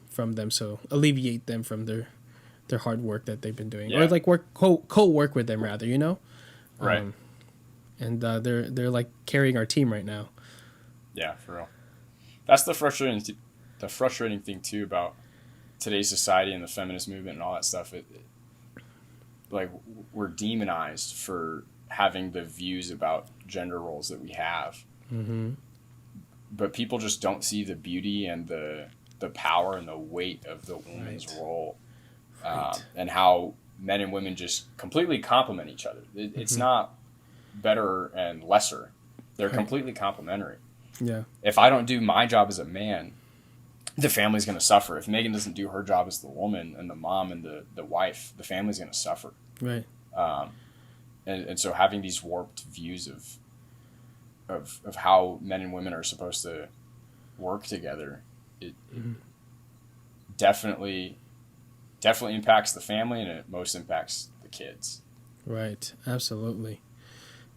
from them, so alleviate them from their hard work that they've been doing, or like co-work with them rather, you know. And they're like carrying our team right now. Yeah, for real. That's the frustrating thing too about today's society and the feminist movement and all that stuff. Like we're demonized for having the views about gender roles that we have. Mm-hmm. But people just don't see the beauty and the power and the weight of the woman's role, and how men and women just completely complement each other. It's not better and lesser. They're completely complementary. Yeah. If I don't do my job as a man, the family's going to suffer. If Megan doesn't do her job as the woman and the mom and the wife, the family's going to suffer. Right. And so having these warped views of how men and women are supposed to work together, it definitely impacts the family, and it most impacts the kids. Right. Absolutely.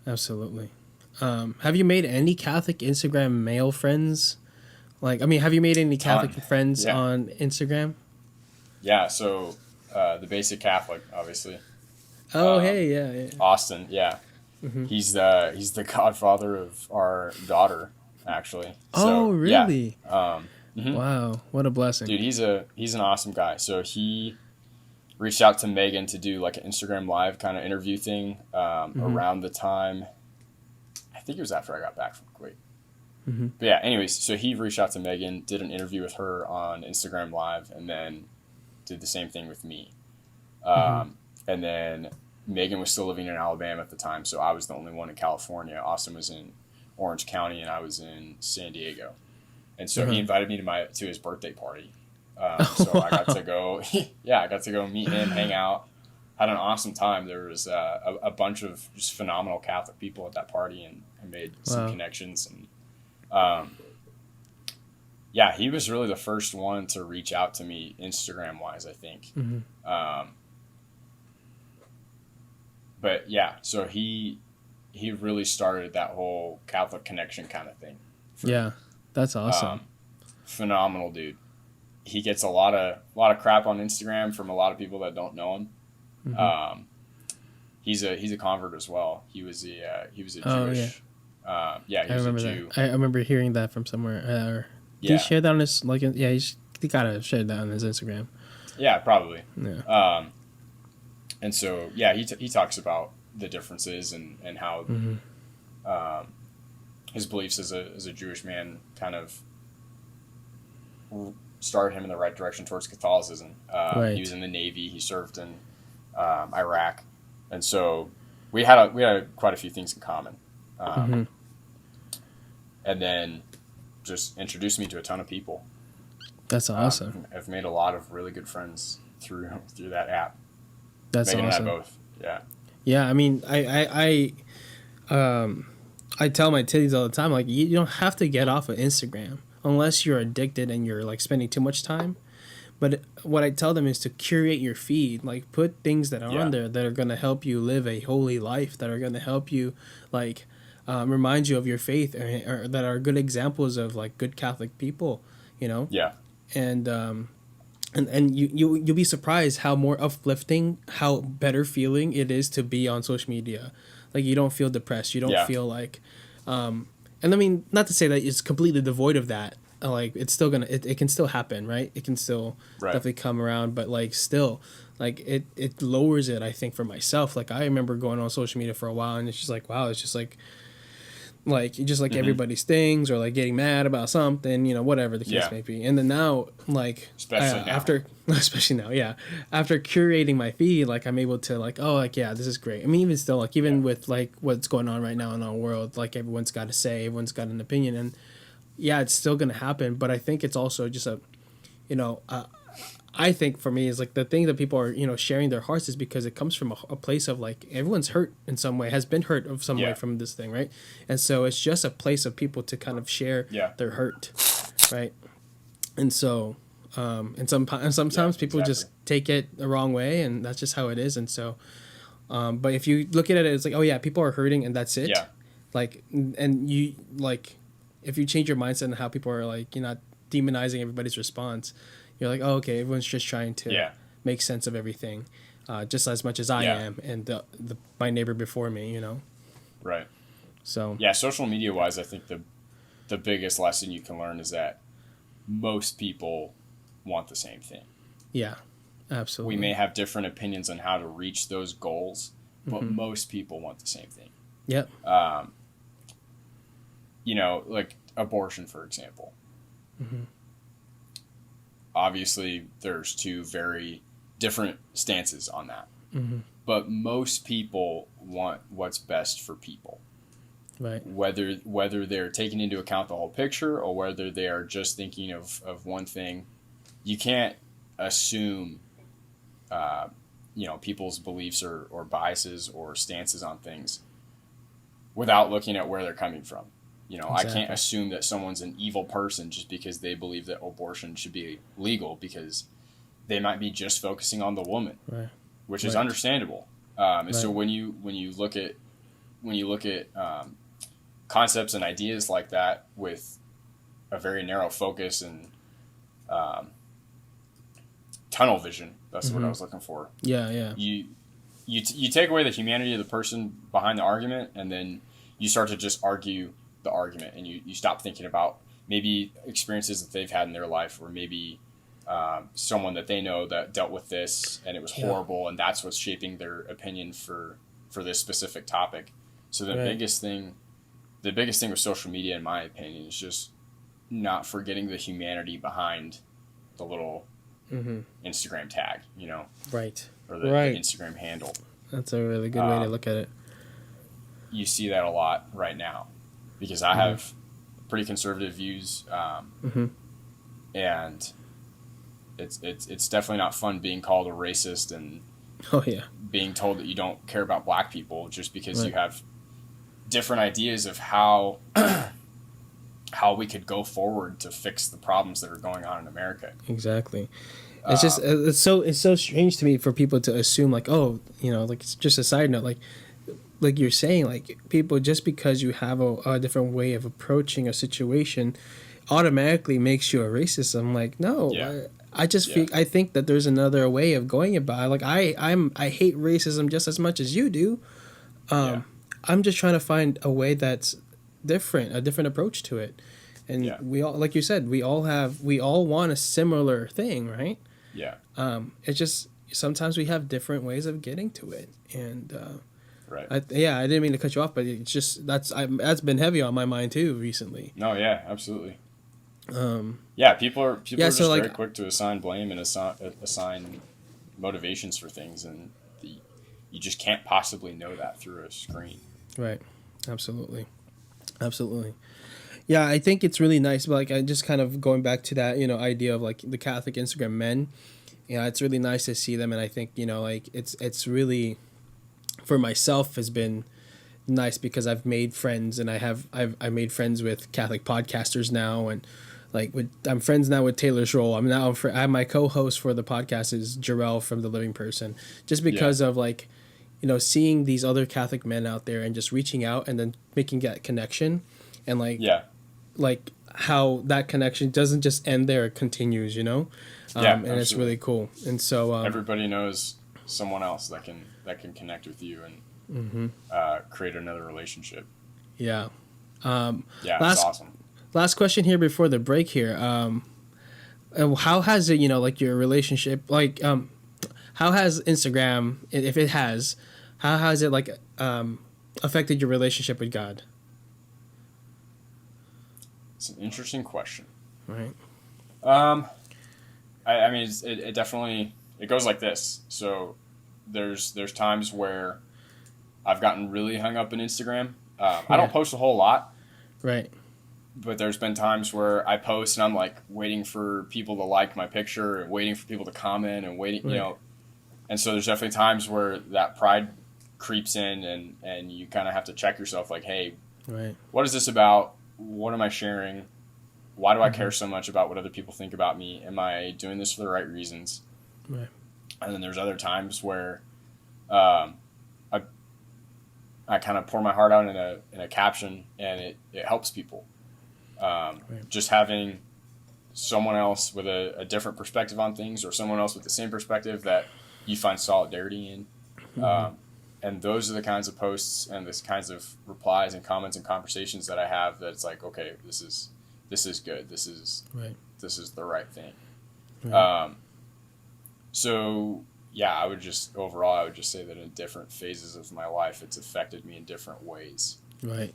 Absolutely. Have you made any Catholic Instagram male friends? Like, I mean, have you made any Catholic friends on Instagram? Yeah. So, the Basic Catholic, obviously. Oh, hey, yeah. Austin, yeah. Mm-hmm. He's the godfather of our daughter, actually. Oh, really? Yeah. Wow, what a blessing. Dude, he's an awesome guy. So he reached out to Megan to do like an Instagram Live kind of interview thing around the time, I think it was after I got back from Kuwait. But yeah, anyways, so he reached out to Megan, did an interview with her on Instagram Live, and then did the same thing with me. And then Megan was still living in Alabama at the time, so I was the only one in California. Austin was in Orange County, and I was in San Diego. And so he invited me to his birthday party. So I got to go. I got to go meet him, hang out, had an awesome time. There was a bunch of just phenomenal Catholic people at that party, and I made some connections. And he was really the first one to reach out to me Instagram wise, I think. But yeah, so he really started that whole Catholic connection kind of thing. Yeah, that's awesome. Phenomenal dude. He gets a lot of crap on Instagram from a lot of people that don't know him. He's a convert as well. He was a Jewish. He was a Jew. I remember hearing that from somewhere. Did he share that on his he gotta share that on his Instagram. Yeah, probably. Yeah. And so he talks about the differences and how his beliefs as a Jewish man kind of started him in the right direction towards Catholicism. He was in the Navy. He served in Iraq, and so we had quite a few things in common. And then just introduced me to a ton of people. That's awesome. I've made a lot of really good friends through that app. That's Megan awesome. and I both. Yeah. Yeah, I mean, I tell my titties all the time, like, you don't have to get off of Instagram unless you're addicted and you're like spending too much time. But what I tell them is to curate your feed, like put things that are on there that are going to help you live a holy life, that are going to help you like remind you of your faith, or that are good examples of like good Catholic people, you know? Yeah. And you'll be surprised how more uplifting, how better feeling it is to be on social media. Like, you don't feel depressed. You don't feel like, and I mean, not to say that it's completely devoid of that. Like, it's still it can still happen, right? It can still definitely come around, but like still, like it lowers it, I think, for myself. Like, I remember going on social media for a while, and it's just like, wow, it's just like everybody's things, or like getting mad about something, you know, whatever the case may be. And then now, like, after curating my feed, like, I'm able to like, oh, like, yeah, this is great. I mean, even still, like, even with like what's going on right now in our world, like, everyone's got to say, everyone's got an opinion, and yeah, it's still gonna happen. But I think it's also just I think for me is like the thing that people are, you know, sharing their hearts is because it comes from a place of like everyone's hurt in some way, has been hurt of some way from this thing, right? And so it's just a place of people to kind of share their hurt, right? And so sometimes people just take it the wrong way, and that's just how it is. And so but if you look at it, it's like, oh yeah, people are hurting and that's it. Like, and you like, if you change your mindset and how people are like, you're not demonizing everybody's response. You're like, oh, okay, everyone's just trying to make sense of everything, just as much as I am, and my neighbor before me, you know? Right. So. Yeah, social media-wise, I think the biggest lesson you can learn is that most people want the same thing. Yeah, absolutely. We may have different opinions on how to reach those goals, but most people want the same thing. Yep. You know, like abortion, for example. Obviously, there's two very different stances on that. but most people want what's best for people. Right. Whether they're taking into account the whole picture or whether they are just thinking of one thing, you can't assume, people's beliefs or biases or stances on things without looking at where they're coming from. Exactly. I can't assume that someone's an evil person just because they believe that abortion should be legal, because they might be just focusing on the woman, right. which is understandable. And so when you look at concepts and ideas like that with a very narrow focus and tunnel vision, that's what I was looking for. Yeah. You take away the humanity of the person behind the argument, and then you start to just argue the argument, and you stop thinking about maybe experiences that they've had in their life, or maybe someone that they know that dealt with this and it was horrible, and that's what's shaping their opinion for this specific topic. So the biggest thing with social media, in my opinion, is just not forgetting the humanity behind the little Instagram tag, right, or the Instagram handle. That's a really good way to look at it. You see that a lot right now, because I have pretty conservative views, and it's definitely not fun being called a racist and being told that you don't care about black people just because you have different ideas of how we could go forward to fix the problems that are going on in America. Exactly. It's just it's so strange to me for people to assume like, oh, like, it's just a side note, like you're saying, like, people, just because you have a different way of approaching a situation automatically makes you a racist. I'm like, no. I just I think that there's another way of going about it. Like, I hate racism just as much as you do. I'm just trying to find a way that's different, a different approach to it. And we all, like you said, we all want a similar thing, right? Yeah. It's just sometimes we have different ways of getting to it. And right. I didn't mean to cut you off, but it's just that's been heavy on my mind too recently. No, yeah, absolutely. People are just very quick to assign blame and assign motivations for things, and you just can't possibly know that through a screen. Right. Absolutely. Yeah, I think it's really nice. But like, I just kind of going back to that, idea of like the Catholic Instagram men. It's really nice to see them, and I think like it's really, for myself, has been nice because I've made friends, and I've made friends with Catholic podcasters now, and like I'm friends now with Taylor Schroll. I'm my co-host for the podcast is Jarrell from The Living Person, just because of like, seeing these other Catholic men out there and just reaching out and then making that connection, and like how that connection doesn't just end there, it continues, and absolutely. It's really cool. And so everybody knows someone else that can connect with you and create another relationship. Yeah. It's awesome. Last question here before the break here. How has it, like your relationship, like, how has Instagram, if it has, how has it like affected your relationship with God? It's an interesting question. Right. I mean, it definitely, it goes like this. So there's times where I've gotten really hung up in Instagram. I don't post a whole lot. Right. But there's been times where I post and I'm like waiting for people to like my picture and waiting for people to comment and waiting, and so there's definitely times where that pride creeps in and you kind of have to check yourself like, hey, what is this about? What am I sharing? Why do I care so much about what other people think about me? Am I doing this for the right reasons? Right. And then there's other times where I kind of pour my heart out in a caption and it helps people. Just having someone else with a different perspective on things, or someone else with the same perspective that you find solidarity in. And those are the kinds of posts and this kinds of replies and comments and conversations that I have that it's like, okay, this is good. This is the right thing. Right. So yeah, I would just say that in different phases of my life, it's affected me in different ways. Right.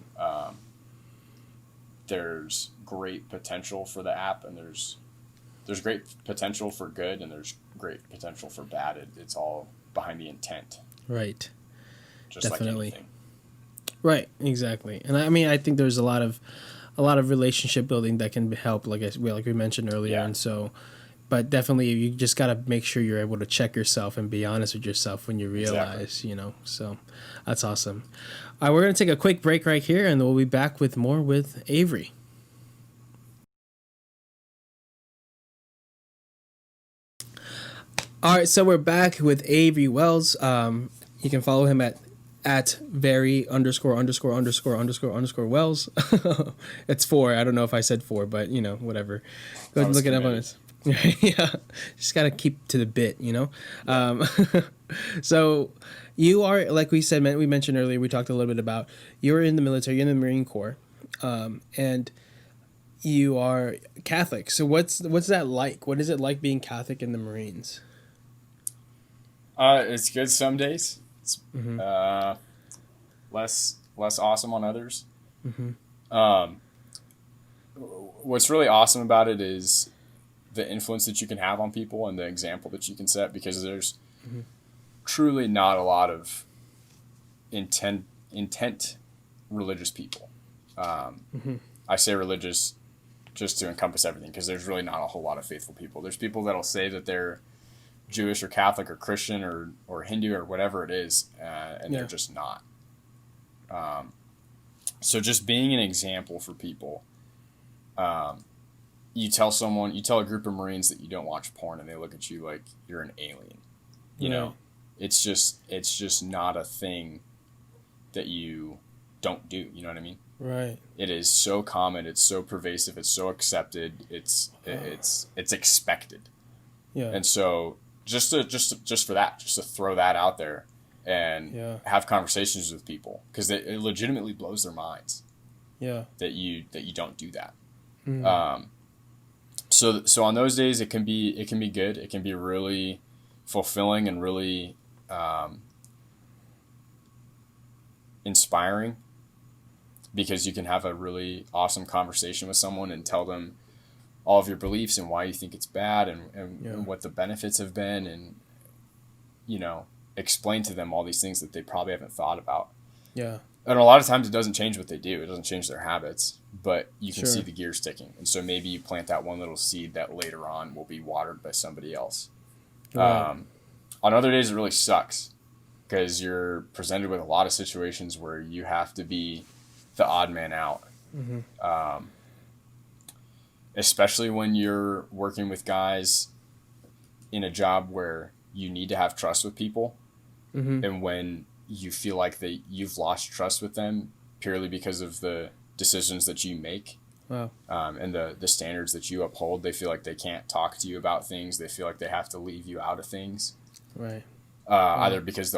There's great potential for the app, and there's great potential for good, and there's great potential for bad. It's all behind the intent. Right. just Definitely. like anything. Right. Exactly. And I mean, I think there's a lot of relationship building that can help, like we mentioned earlier. Yeah. And so, but definitely you just got to make sure you're able to check yourself and be honest with yourself when you realize, Exactly. you know, so that's awesome. All right, we're going to take a quick break right here and we'll be back with more with Avery. All right, so we're back with Avery Wells. You can follow him at very _ Wells. It's 4. I don't know if I said 4, but you know, whatever. Go ahead and look it up on his. Yeah, just gotta keep to the bit, you know. Yeah. So you are, like we said, we mentioned earlier. We talked a little bit about you're in the military, you're in the Marine Corps, and you are Catholic. So what's that like? What is it like being Catholic in the Marines? It's good some days. It's Mm-hmm. less awesome on others. Mm-hmm. What's really awesome about it is the influence that you can have on people and the example that you can set, because there's Mm-hmm. truly not a lot of intent religious people. Mm-hmm. I say religious just to encompass everything, because there's really not a whole lot of faithful people. There's people that'll say that they're Jewish or Catholic or Christian or Hindu or whatever it is, and Yeah. they're just not. So just being an example for people. You tell a group of Marines that you don't watch porn, and they look at you like you're an alien. You know, it's just not a thing that you don't do. You know what I mean? Right. It is so common. It's so pervasive. It's so accepted. It's expected. Yeah. And so just for that, just to throw that out there and have conversations with people, because it legitimately blows their minds. Yeah. That you don't do that. Mm-hmm. So on those days it can be good. It can be really fulfilling and really inspiring, because you can have a really awesome conversation with someone and tell them all of your beliefs and why you think it's bad, and what the benefits have been, and you know, explain to them all these things that they probably haven't thought about. Yeah. And a lot of times it doesn't change what they do. It doesn't change their habits, but you can see the gears ticking. And so maybe you plant that one little seed that later on will be watered by somebody else. Right. On other days, it really sucks, because you're presented with a lot of situations where you have to be the odd man out. Mm-hmm. Especially when you're working with guys in a job where you need to have trust with people. Mm-hmm. And when you feel like that you've lost trust with them purely because of the decisions that you make. Wow. And the standards that you uphold, they feel like they can't talk to you about things. They feel like they have to leave you out of things. Right. Either because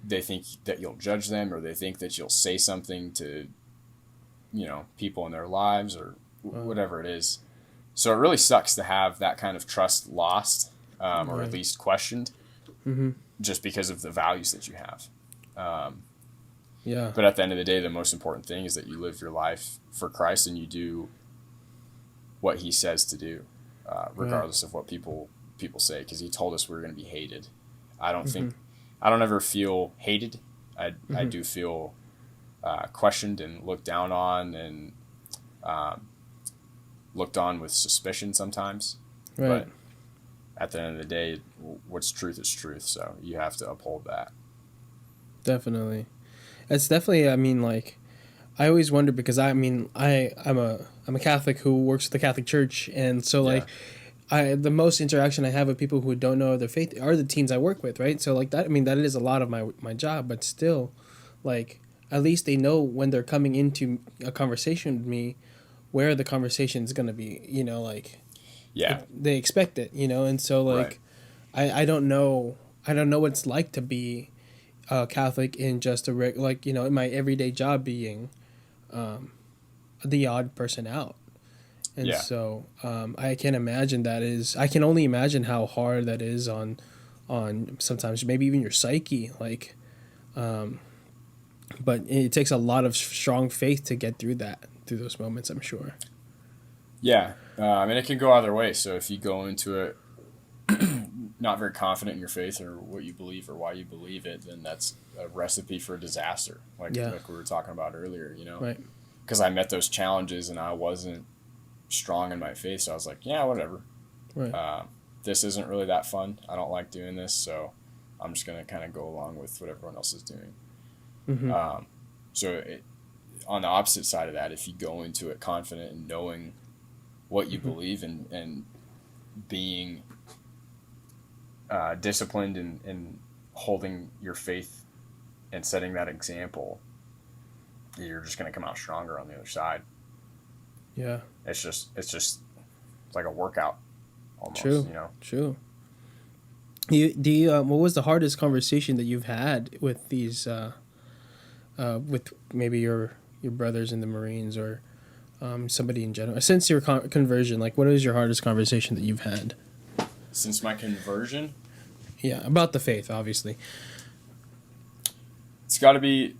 they think that you'll judge them, or they think that you'll say something to, you know, people in their lives, or whatever it is. So it really sucks to have that kind of trust lost, or at least questioned, just because of the values that you have. But at the end of the day, the most important thing is that you live your life for Christ, and you do what he says to do, regardless of what people say, because he told us we were going to be hated. I don't ever feel hated. I do feel questioned and looked down on, and looked on with suspicion sometimes. Right. But at the end of the day, what's truth is truth, so you have to uphold that. Definitely. It's definitely, I mean, like, I always wonder, because I'm a Catholic who works at the Catholic Church, and so like the most interaction I have with people who don't know their faith are the teens I work with, right? So like that, I mean, that is a lot of my job, but still, like, at least they know when they're coming into a conversation with me where the conversation is going to be, you know, like, they expect it, you know, and so like I don't know what it's like to be Catholic in just like, you know, in my everyday job, being the odd person out. And so I can imagine I can only imagine how hard that is on sometimes maybe even your psyche, like, but it takes a lot of strong faith to get through those moments, I'm sure. I mean, it can go either way. So if you go into it not very confident in your faith or what you believe or why you believe it, then that's a recipe for disaster. Like we were talking about earlier, you know, Right. Because I met those challenges and I wasn't strong in my faith. So I was like, yeah, whatever. Right. This isn't really that fun. I don't like doing this. So I'm just going to kind of go along with what everyone else is doing. Mm-hmm. On the opposite side of that, if you go into it confident and knowing what you believe and being disciplined and holding your faith and setting that example, you're just going to come out stronger on the other side. Yeah. It's like a workout almost. True. You know. True. What was the hardest conversation that you've had with these, with maybe your brothers in the Marines or somebody in general since your conversion? Like, what is your hardest conversation that you've had Since my conversion? Yeah, about the faith, obviously. It's got to be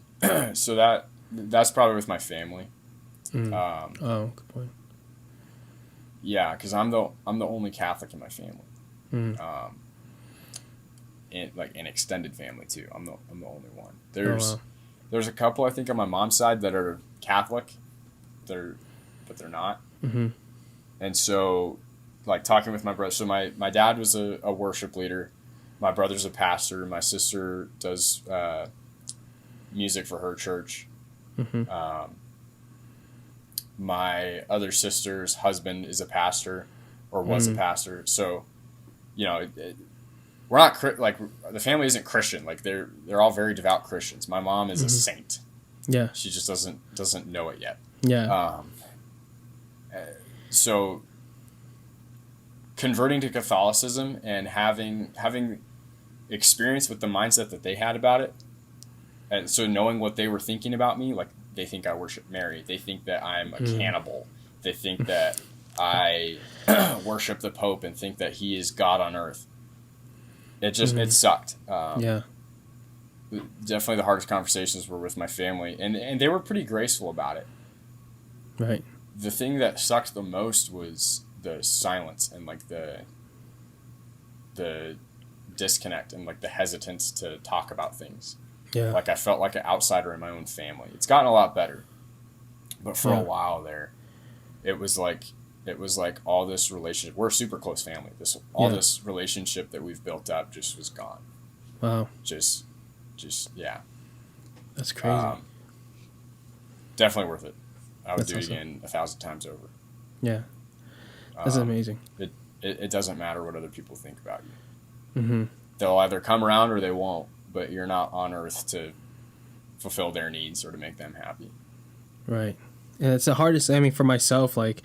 so that's probably with my family. Oh, good point. Yeah, because I'm the only Catholic in my family. And like an extended family too. I'm the only one. There's a couple I think on my mom's side that are Catholic, but they're not. Mm-hmm. And so, like talking with my brother. So my dad was a worship leader. My brother's a pastor. My sister does music for her church. Mm-hmm. My other sister's husband is a pastor, or was a pastor. So, you know, we're not like the family isn't Christian. Like they're all very devout Christians. My mom is a saint. Yeah. She just doesn't know it yet. Yeah. So converting to Catholicism and having experience with the mindset that they had about it, and so knowing what they were thinking about me, like they think I worship Mary, they think that I'm a cannibal, they think that I worship the Pope and think that he is God on earth. It sucked. Yeah. Definitely the hardest conversations were with my family, and they were pretty graceful about it. Right. The thing that sucked the most was the silence and like the disconnect and like the hesitance to talk about things. Yeah. Like I felt like an outsider in my own family. It's gotten a lot better, but for a while there, it was like all this relationship. We're a super close family. This relationship that we've built up just was gone. Wow. Just yeah. That's crazy. Definitely worth it. I would That's do it awesome. again 1,000 times over. Yeah. That's amazing. It doesn't matter what other people think about you. Mm-hmm. They'll either come around or they won't, but you're not on earth to fulfill their needs or to make them happy. Right. And it's the hardest, I mean, for myself, like,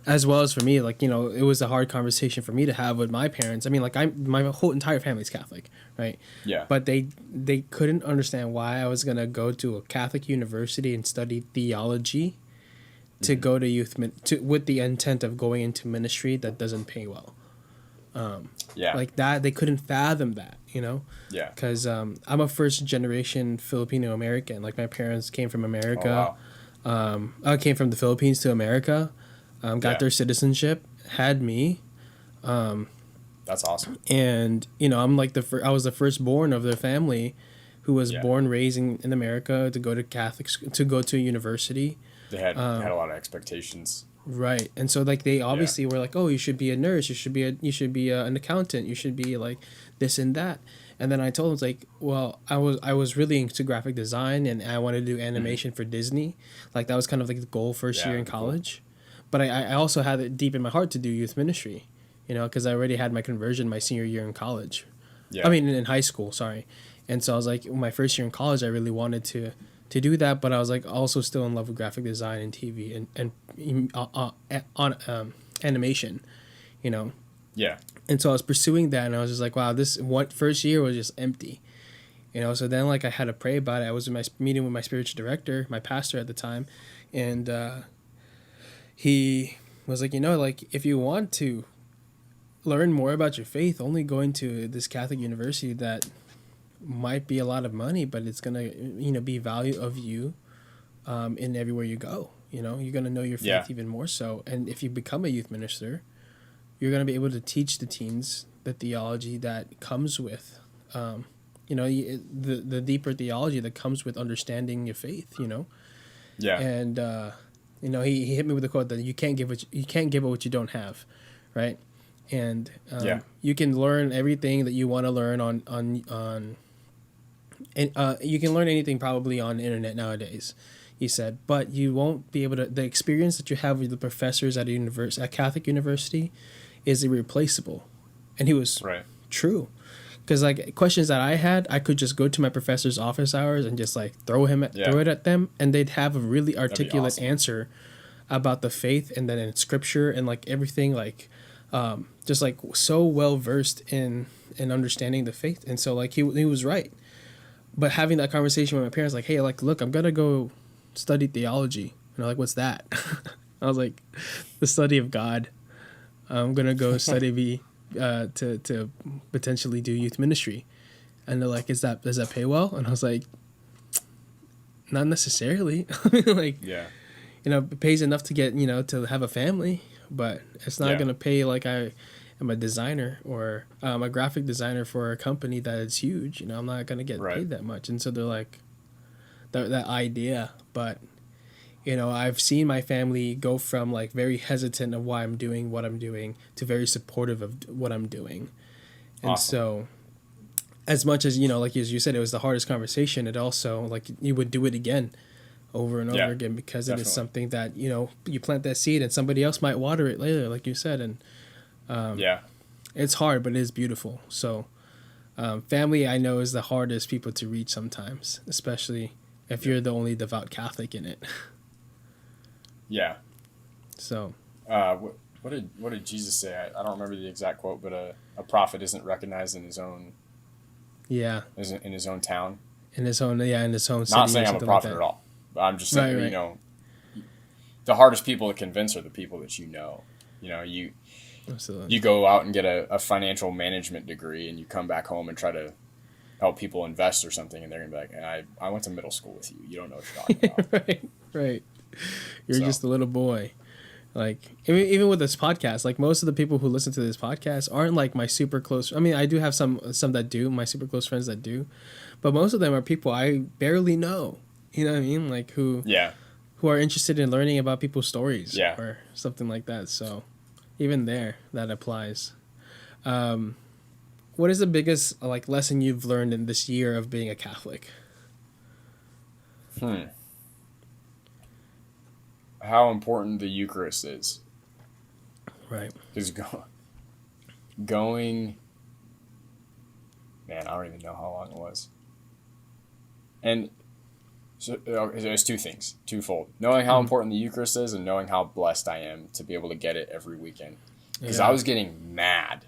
as well as for me, like, you know, it was a hard conversation for me to have with my parents. I mean, like, my whole entire family's Catholic, right? Yeah. But they couldn't understand why I was going to go to a Catholic university and study theology to go to with the intent of going into ministry that doesn't pay well. Like that, they couldn't fathom that, you know? Yeah. Because I'm a first generation Filipino American. Like, my parents came from America. Oh, wow. I came from the Philippines to America, got their citizenship, had me. That's awesome. And, you know, I'm like I was the firstborn of their family who was born, raised in America to go to to go to a university. They had a lot of expectations. Right. And so, like, they obviously were like, oh, you should be a nurse, you should be an accountant, you should be like this and that. And then I told them, like, well, I was really into graphic design and I wanted to do animation for Disney. Like, that was kind of like the goal first year in college. Cool. But I also had it deep in my heart to do youth ministry, you know, because I already had my conversion my senior year in college. Yeah. I mean, in high school, sorry. And so I was like, my first year in college, I really wanted to do that, but I was like also still in love with graphic design and TV and animation, you know. Yeah. And so I was pursuing that, and I was just like, wow, first year was just empty, you know. So then, like, I had to pray about it. I was in my meeting with my spiritual director, my pastor at the time, and he was like, you know, like, if you want to learn more about your faith, only going to this Catholic university that might be a lot of money, but it's gonna, you know, be value of you in everywhere you go. You know, you're gonna know your faith even more so. And if you become a youth minister, you're gonna be able to teach the teens the theology that comes with, the deeper theology that comes with understanding your faith, Yeah. And he hit me with a quote that you can't give what you don't have, right? And you can learn everything that you want to learn on and you can learn anything probably on the internet nowadays, he said, but you won't be able to. The experience that you have with the professors at a Catholic university is irreplaceable, and he was true. Because like questions that I had, I could just go to my professor's office hours and just like throw it at them, and they'd have a really articulate answer about the faith, and then in scripture and like everything, like just like so well versed in understanding the faith. And so like he was right. But having that conversation with my parents, like, hey, like, look, I'm gonna go study theology, and they're like, what's that? I was like, the study of God. I'm gonna go study to potentially do youth ministry, and they're like, does that pay well? And I was like, not necessarily. Like, it pays enough to get to have a family, but it's not gonna pay like I am a designer or a graphic designer for a company that is huge. I'm not gonna get paid that much. And so they're like that idea, but I've seen my family go from like very hesitant of why I'm doing what I'm doing to very supportive of what I'm doing. And so as much as, like as you said, it was the hardest conversation, it also like you would do it again over and over again, because it is something that, you plant that seed and somebody else might water it later, like you said. And it's hard, but it is beautiful. So family, I know, is the hardest people to reach sometimes, especially if you're the only devout Catholic in it. Yeah. So. What did Jesus say? I don't remember the exact quote, but a prophet isn't recognized in his own. Yeah. In his own town. In his own city. Not saying I'm a prophet at all, but I'm just saying, the hardest people to convince are the people that you know. Absolutely. You go out and get a financial management degree, and you come back home and try to help people invest or something, and they're gonna be like, I went to middle school with you. You don't know what you're talking about. Right. You're just a little boy. Like even with this podcast, like most of the people who listen to this podcast aren't like my super close. I mean, I do have some that do, my super close friends that do, but most of them are people I barely know. You know what I mean? Like who are interested in learning about people's stories or something like that. So even there, that applies. What is the biggest like lesson you've learned in this year of being a Catholic? How important the Eucharist is. Right. Because going, man, I don't even know how long it was. And so there's two things, twofold. Knowing how important the Eucharist is, and knowing how blessed I am to be able to get it every weekend. Because I was getting mad.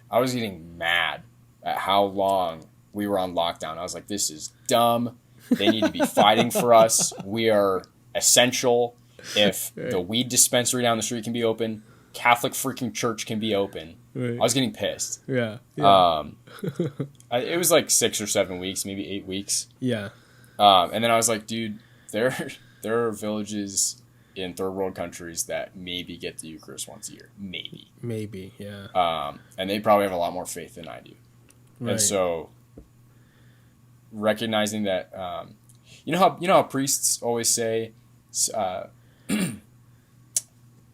At how long we were on lockdown. I was like, this is dumb. They need to be fighting for us. We are essential. If the weed dispensary down the street can be open, Catholic freaking church can be open. Right. I was getting pissed. Yeah. It was like 6 or 7 weeks, maybe 8 weeks. Yeah. And then I was like, dude, there are villages in third world countries that maybe get the Eucharist once a year. Maybe, yeah. And they probably have a lot more faith than I do. Right. And so recognizing that, you know how priests always say,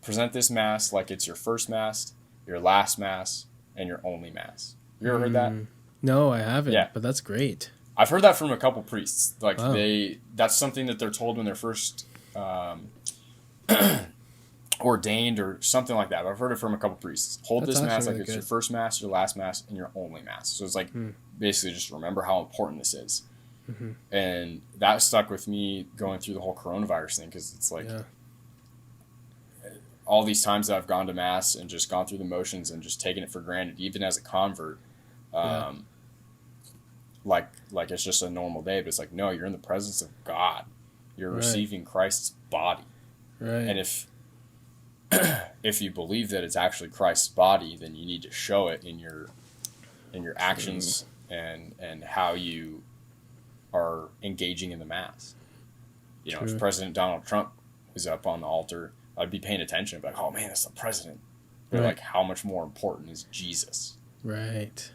present this mass like it's your first mass, your last mass, and your only mass. You ever heard that? No, I haven't. Yeah. But that's great. I've heard that from a couple priests. Like that's something that they're told when they're first ordained or something like that. I've heard it from a couple priests. Hold this mass like it's your first mass, your last mass, and your only mass. So it's like basically just remember how important this is. Mm-hmm. And that stuck with me going through the whole coronavirus thing, because it's like all these times that I've gone to mass and just gone through the motions and just taken it for granted, even as a convert, like it's just a normal day. But it's like, no, you're in the presence of God. You're receiving Christ's body. Right. And if you believe that it's actually Christ's body, then you need to show it in your actions and how you are engaging in the mass. If President Donald Trump was up on the altar, I'd be paying attention. Like, oh man, that's the president. But like, how much more important is Jesus? Right.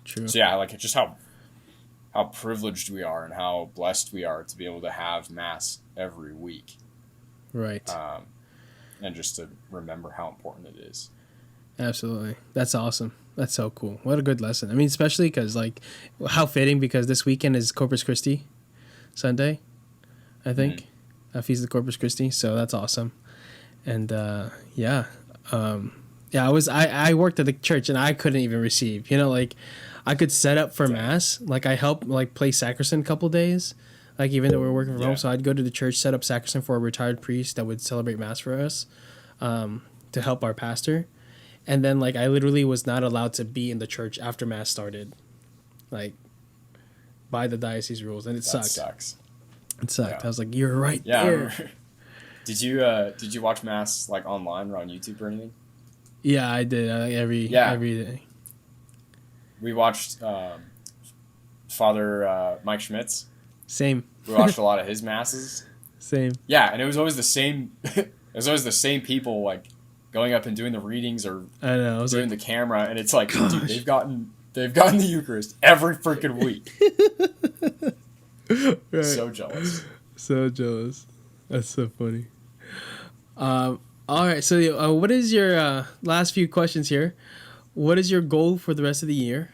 True. So yeah, like just how privileged we are and how blessed we are to be able to have mass every week. Right. And just to remember how important it is. Absolutely. That's awesome. That's so cool. What a good lesson. I mean, especially because, like, how fitting, because this weekend is Corpus Christi Sunday, I think. Feast of Corpus Christi. So that's awesome. And, yeah. I worked at the church and I couldn't even receive, like, I could set up for mass. Like, I helped, like, play sacristan a couple days, like, even though we were working from home. So I'd go to the church, set up sacristan for a retired priest that would celebrate mass for us, to help our pastor. And then, like, I literally was not allowed to be in the church after mass started, like, by the diocese rules. And it sucked. Sucks. It sucked. Yeah. I was like, you're right there. Did you watch mass, like, online or on YouTube or anything? Yeah, I did. Every day. We watched Father Mike Schmitz. Same. We watched a lot of his masses. Same. Yeah, and it was always the same. It was always the same people, like, going up and doing the readings or doing the camera, and it's like, dude, they've gotten the Eucharist every freaking week. Right. So jealous. So jealous. That's so funny. All right. So, what is your last few questions here? What is your goal for the rest of the year?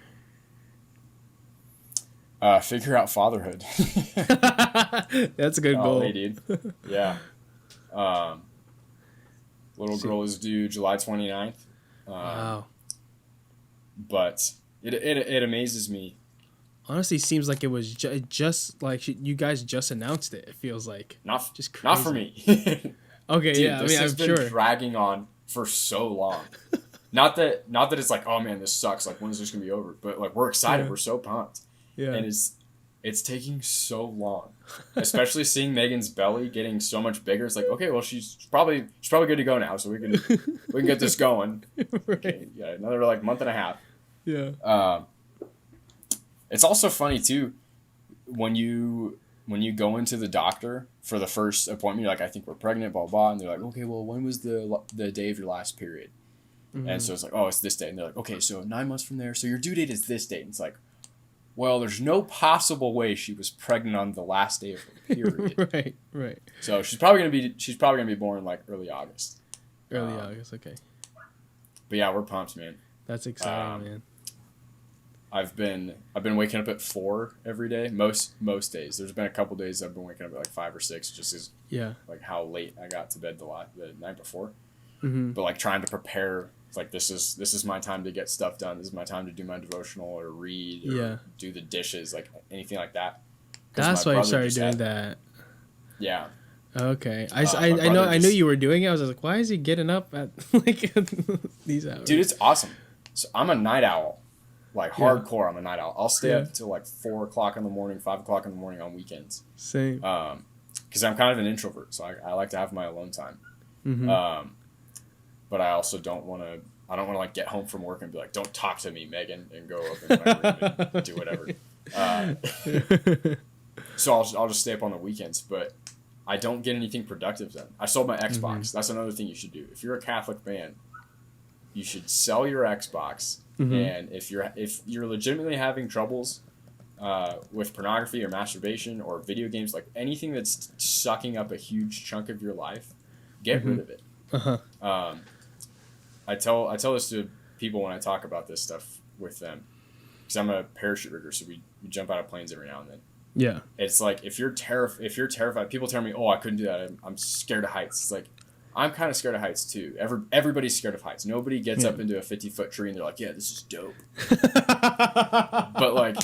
Figure out fatherhood. That's a good goal. Hey, dude. Yeah. Little girl is due July 29th. Wow. But it amazes me. Honestly, seems like it was just like you guys just announced it. It feels like not just crazy. Not for me. Okay, dude, yeah. I mean, I'm sure. been dragging on for so long. Not that it's like, oh man, this sucks. Like, when is this gonna be over? But like, we're excited. Yeah. We're so pumped. Yeah. And it's taking so long, especially seeing Megan's belly getting so much bigger. It's like, okay, well, she's probably good to go now, so we can get this going. Right. Okay, yeah, another like month and a half. Yeah. It's also funny too when you go into the doctor for the first appointment. You're like, I think we're pregnant, blah blah, and they're like, okay, well, when was the day of your last period? Mm-hmm. And so it's like, oh, it's this day, and they're like, okay, so 9 months from there, so your due date is this date. And it's like, well, there's no possible way she was pregnant on the last day of her period. Right. So she's probably gonna be born like early August. Early August, okay. But yeah, we're pumped, man. That's exciting, man. I've been waking up at 4 every day. Most days. There's been a couple days I've been waking up at like 5 or 6, just as like how late I got to bed the night before. Mm-hmm. But like trying to prepare. It's like, this is my time to get stuff done. This is my time to do my devotional or read or do the dishes, like anything like that. That's why I started doing that. Yeah. Okay. I knew you were doing it. I was like, why is he getting up at like these hours? Dude, it's awesome. So I'm a night owl. Like hardcore, I'm a night owl. I'll stay up till like 4 o'clock in the morning, 5 o'clock in the morning on weekends. Same. Because I'm kind of an introvert, so I like to have my alone time. Mm-hmm. But I also don't want to. I don't want to like get home from work and be like, "Don't talk to me, Megan," and go up in my room and do whatever. So I'll just stay up on the weekends, but I don't get anything productive then. I sold my Xbox. Mm-hmm. That's another thing you should do. If you're a Catholic man, you should sell your Xbox. Mm-hmm. And if you're legitimately having troubles with pornography or masturbation or video games, like anything that's sucking up a huge chunk of your life, get rid of it. Uh-huh. I tell this to people when I talk about this stuff with them, because I'm a parachute rigger, so we jump out of planes every now and then. Yeah. It's like, if you're terrified, people tell me, oh, I couldn't do that. I'm scared of heights. It's like, I'm kind of scared of heights too. Everybody's scared of heights. Nobody gets up into a 50-foot tree and they're like, yeah, this is dope. But like,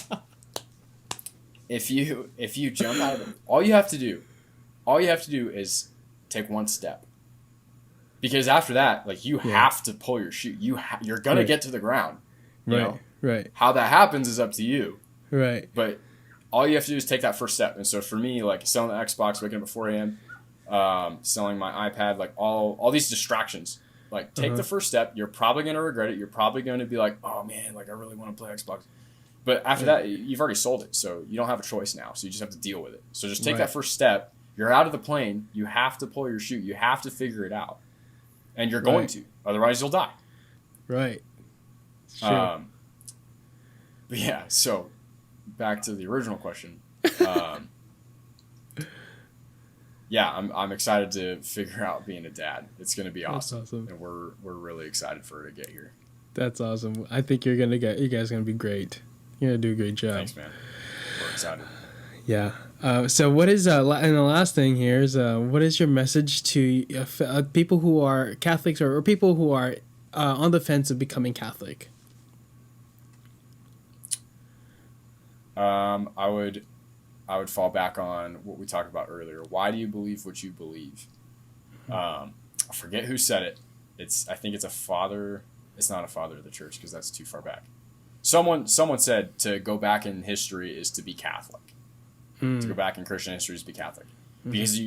if you jump out of it, all you have to do is take one step. Because after that, like, you have to pull your chute. You're gonna get to the ground. You know? Right. How that happens is up to you. Right. But all you have to do is take that first step. And so for me, like, selling the Xbox, waking up at 4 a.m., selling my iPad, like all these distractions, like, take the first step. You're probably going to regret it. You're probably going to be like, oh man, like, I really want to play Xbox. But after that, you've already sold it. So you don't have a choice now. So you just have to deal with it. So just take that first step. You're out of the plane. You have to pull your chute. You have to figure it out. And you're going to. Otherwise, you'll die. Right. It's true. But yeah, so back to the original question. Yeah, I'm excited to figure out being a dad. It's gonna be awesome. That's awesome. And we're really excited for her to get here. That's awesome. I think you guys are gonna be great. You're gonna do a great job. Thanks, man. We're excited. Yeah. So what is and the last thing here is what is your message to people who are Catholics or people who are on the fence of becoming Catholic? I would fall back on what we talked about earlier. Why do you believe what you believe? I forget who said it. I think it's a father. It's not a father of the church because that's too far back. Someone said to go back in history is to be Catholic. To go back in Christian history is to be Catholic. Because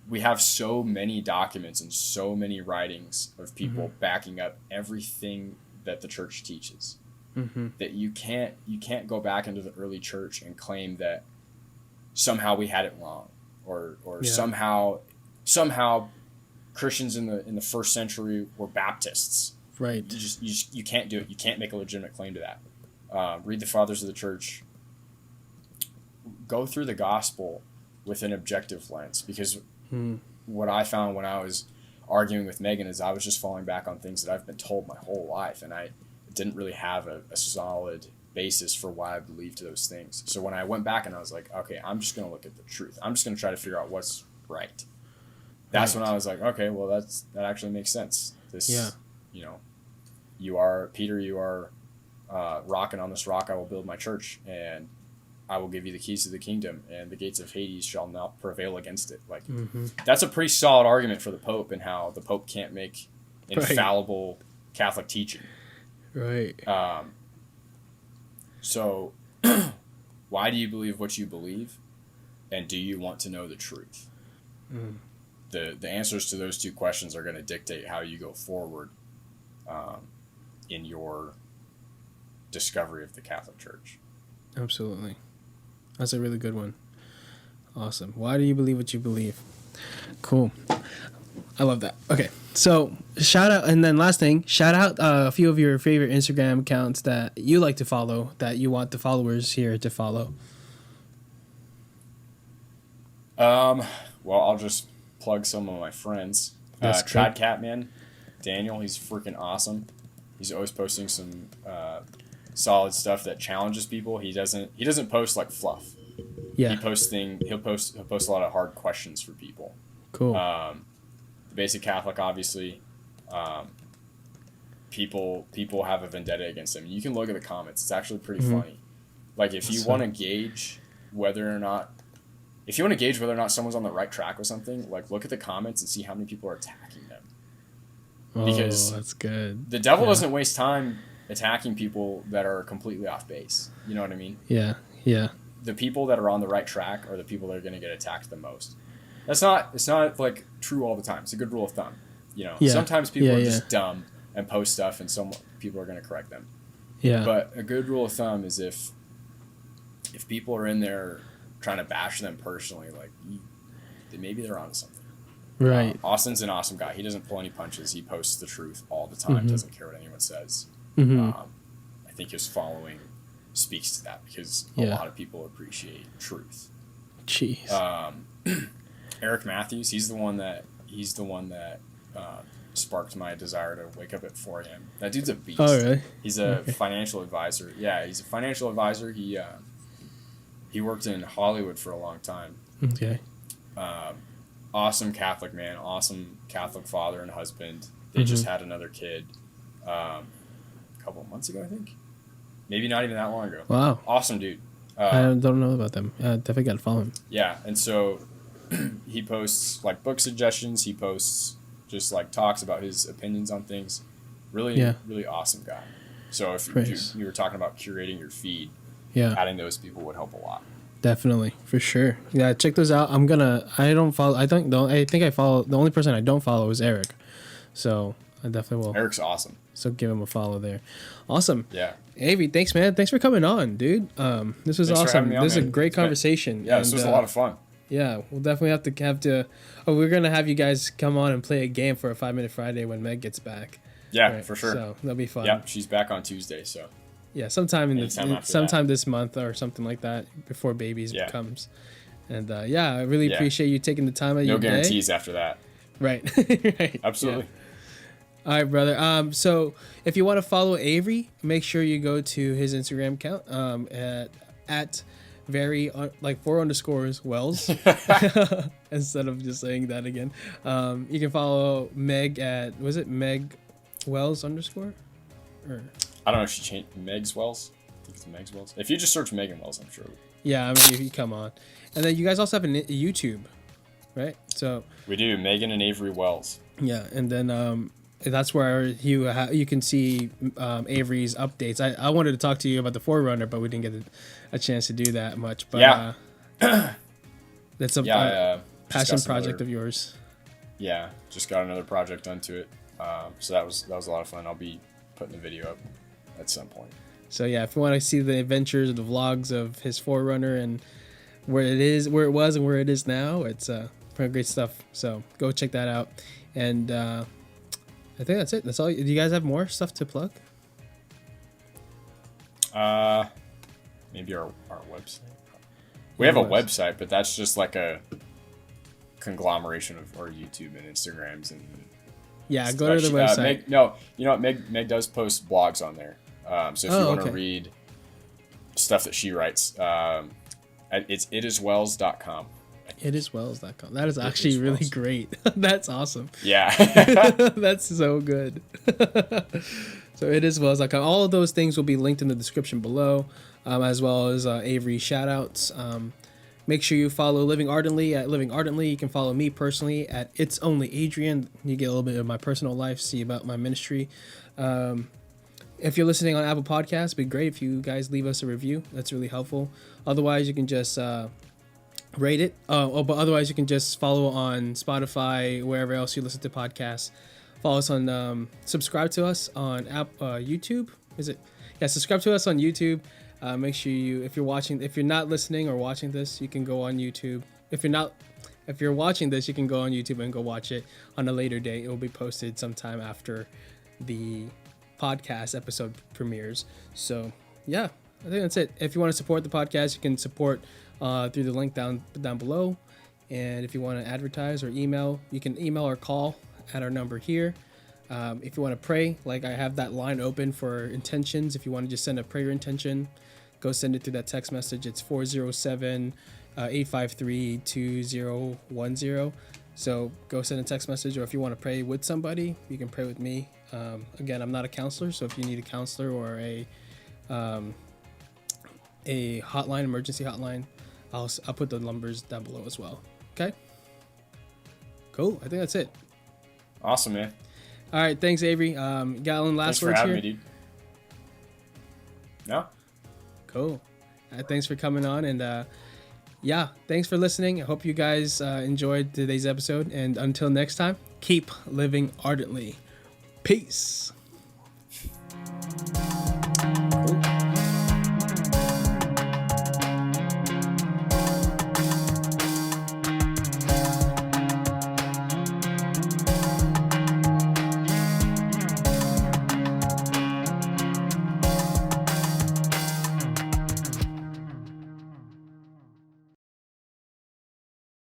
we have so many documents and so many writings of people backing up everything that the church teaches. That you can't go back into the early church and claim that somehow we had it wrong or somehow Christians in the first century were Baptists. Right. You can't do it. You can't make a legitimate claim to that. Read the fathers of the church. Go through the gospel with an objective lens, because what I found when I was arguing with Megan is I was just falling back on things that I've been told my whole life, and I didn't really have a solid basis for why I believed those things. So when I went back and I was like, okay, I'm just going to look at the truth. I'm just going to try to figure out what's right. That's when I was like, okay, well, that actually makes sense. You are Peter, you are rock, and on this rock I will build my church, and I will give you the keys to the kingdom, and the gates of Hades shall not prevail against it. Like, that's a pretty solid argument for the Pope, and how the Pope can't make infallible Catholic teaching. Right. So why do you believe what you believe, and do you want to know the truth? The answers to those two questions are going to dictate how you go forward in your discovery of the Catholic Church. Absolutely. That's a really good one. Awesome. Why do you believe what you believe? Cool. I love that. Okay. So shout out, and then last thing, shout out a few of your favorite Instagram accounts that you like to follow, that you want the followers here to follow. Well, I'll just plug some of my friends. Chad Catman, Daniel, he's freaking awesome. He's always posting some solid stuff that challenges people. He doesn't post like fluff. Yeah. He'll post a lot of hard questions for people. Cool. The basic Catholic, obviously. People have a vendetta against him. You can look at the comments. It's actually pretty funny. Like, if you want to gauge whether or not someone's on the right track with something, like, look at the comments and see how many people are attacking them. Because that's good. The devil doesn't waste time attacking people that are completely off base. You know what I mean? Yeah. Yeah. The people that are on the right track are the people that are going to get attacked the most. It's not like true all the time. It's a good rule of thumb. Sometimes people are just dumb and post stuff, and some people are going to correct them. Yeah. But a good rule of thumb is if people are in there trying to bash them personally, like, maybe they're onto something. Right. Austin's an awesome guy. He doesn't pull any punches. He posts the truth all the time. Doesn't care what anyone says. I think his following speaks to that, because a lot of people appreciate truth. Jeez. Eric Matthews, he's the one that sparked my desire to wake up at 4 a.m. That dude's a beast. Oh, really? He's a financial advisor. Yeah, he's a financial advisor. He worked in Hollywood for a long time. Okay. Awesome Catholic man, awesome Catholic father and husband. They just had another kid a couple of months ago, I think. Maybe not even that long ago. Wow. Awesome dude. I don't know about them. Definitely got to follow him. Yeah, and so he posts like book suggestions. He posts just like talks about his opinions on things. Really awesome guy. So if you were talking about curating your feed, adding those people would help a lot. Definitely, for sure. Yeah, check those out. I think I follow, the only person I don't follow is Eric. So I definitely will. Eric's awesome. So give him a follow there. Awesome. Yeah. Avery, thanks, man. Thanks for coming on, dude. This was awesome. This was a great conversation. This was a lot of fun. Yeah, we'll definitely have to. Oh, we're gonna have you guys come on and play a game for a 5 Minute Friday when Meg gets back. Yeah, right? for sure. So that'll be fun. Yep, she's back on Tuesday, so. Yeah, sometime Anytime this month or something like that before babies comes. And I really Yeah. appreciate you taking the time out of No your day. guarantees after that. Right. Right. Absolutely. Yeah. All right, brother. So if you want to follow Avery, make sure you go to his Instagram account at very like 4_ Wells instead of just saying that again. You can follow Meg at Meg Wells _? Or I don't know if she changed Meg's Wells. I think it's Meg's Wells. If you just search Megan Wells, I'm sure. yeah, I mean, if you come on, and then you guys also have a YouTube, right? So We do, Megan and Avery Wells. yeah, and then that's where you can see Avery's updates. I wanted to talk to you about the Forerunner, but we didn't get a chance to do that much. But Yeah. that's a passion project of yours. Yeah, just got another project onto it. So that was a lot of fun. I'll be putting the video up at some point. So yeah, if you want to see the adventures or the vlogs of his Forerunner and where it was and where it is now, it's pretty great stuff. So go check that out. And I think that's it. That's all. Do you guys have more stuff to plug? Maybe our website. We have a website, but that's just like a conglomeration of our YouTube and Instagrams and. Yeah, go to the website. Meg does post blogs on there. So if you want to read stuff that she writes, it's itiswells.com. Itiswells.com. That is actually really great. That's awesome. Yeah. That's so good. So itiswells.com. All of those things will be linked in the description below, as well as Avery Shoutouts. Make sure you follow Living Ardently at Living Ardently. You can follow me personally at It's Only Adrian. You get a little bit of my personal life, see about my ministry. If you're listening on Apple Podcasts, it'd be great if you guys leave us a review. That's really helpful. Otherwise, you can just rate it. But otherwise, you can just follow on Spotify, wherever else you listen to podcasts. Follow us on, subscribe to us on YouTube. Is it? Yeah, subscribe to us on YouTube. Make sure if you're not listening or watching this, you can go on YouTube. If you're watching this, you can go on YouTube and go watch it on a later date. It will be posted sometime after the podcast episode premieres. So yeah, I think that's it. If you want to support the podcast, you can support through the link down below. And if you want to advertise or email, you can email or call at our number here. If you want to pray, like I have that line open for intentions. If you want to just send a prayer intention, go send it through that text message. It's 407-853-2010. So go send a text message, or if you want to pray with somebody, you can pray with me. Again, I'm not a counselor, so if you need a counselor or a hotline, emergency hotline, I'll put the numbers down below as well. Okay? Cool. I think that's it. Awesome, man. All right. Thanks, Avery. Got any last words here? Thanks for having me, dude. No? Cool. Thanks for coming on, and thanks for listening. I hope you guys enjoyed today's episode, and until next time, keep living ardently. Peace.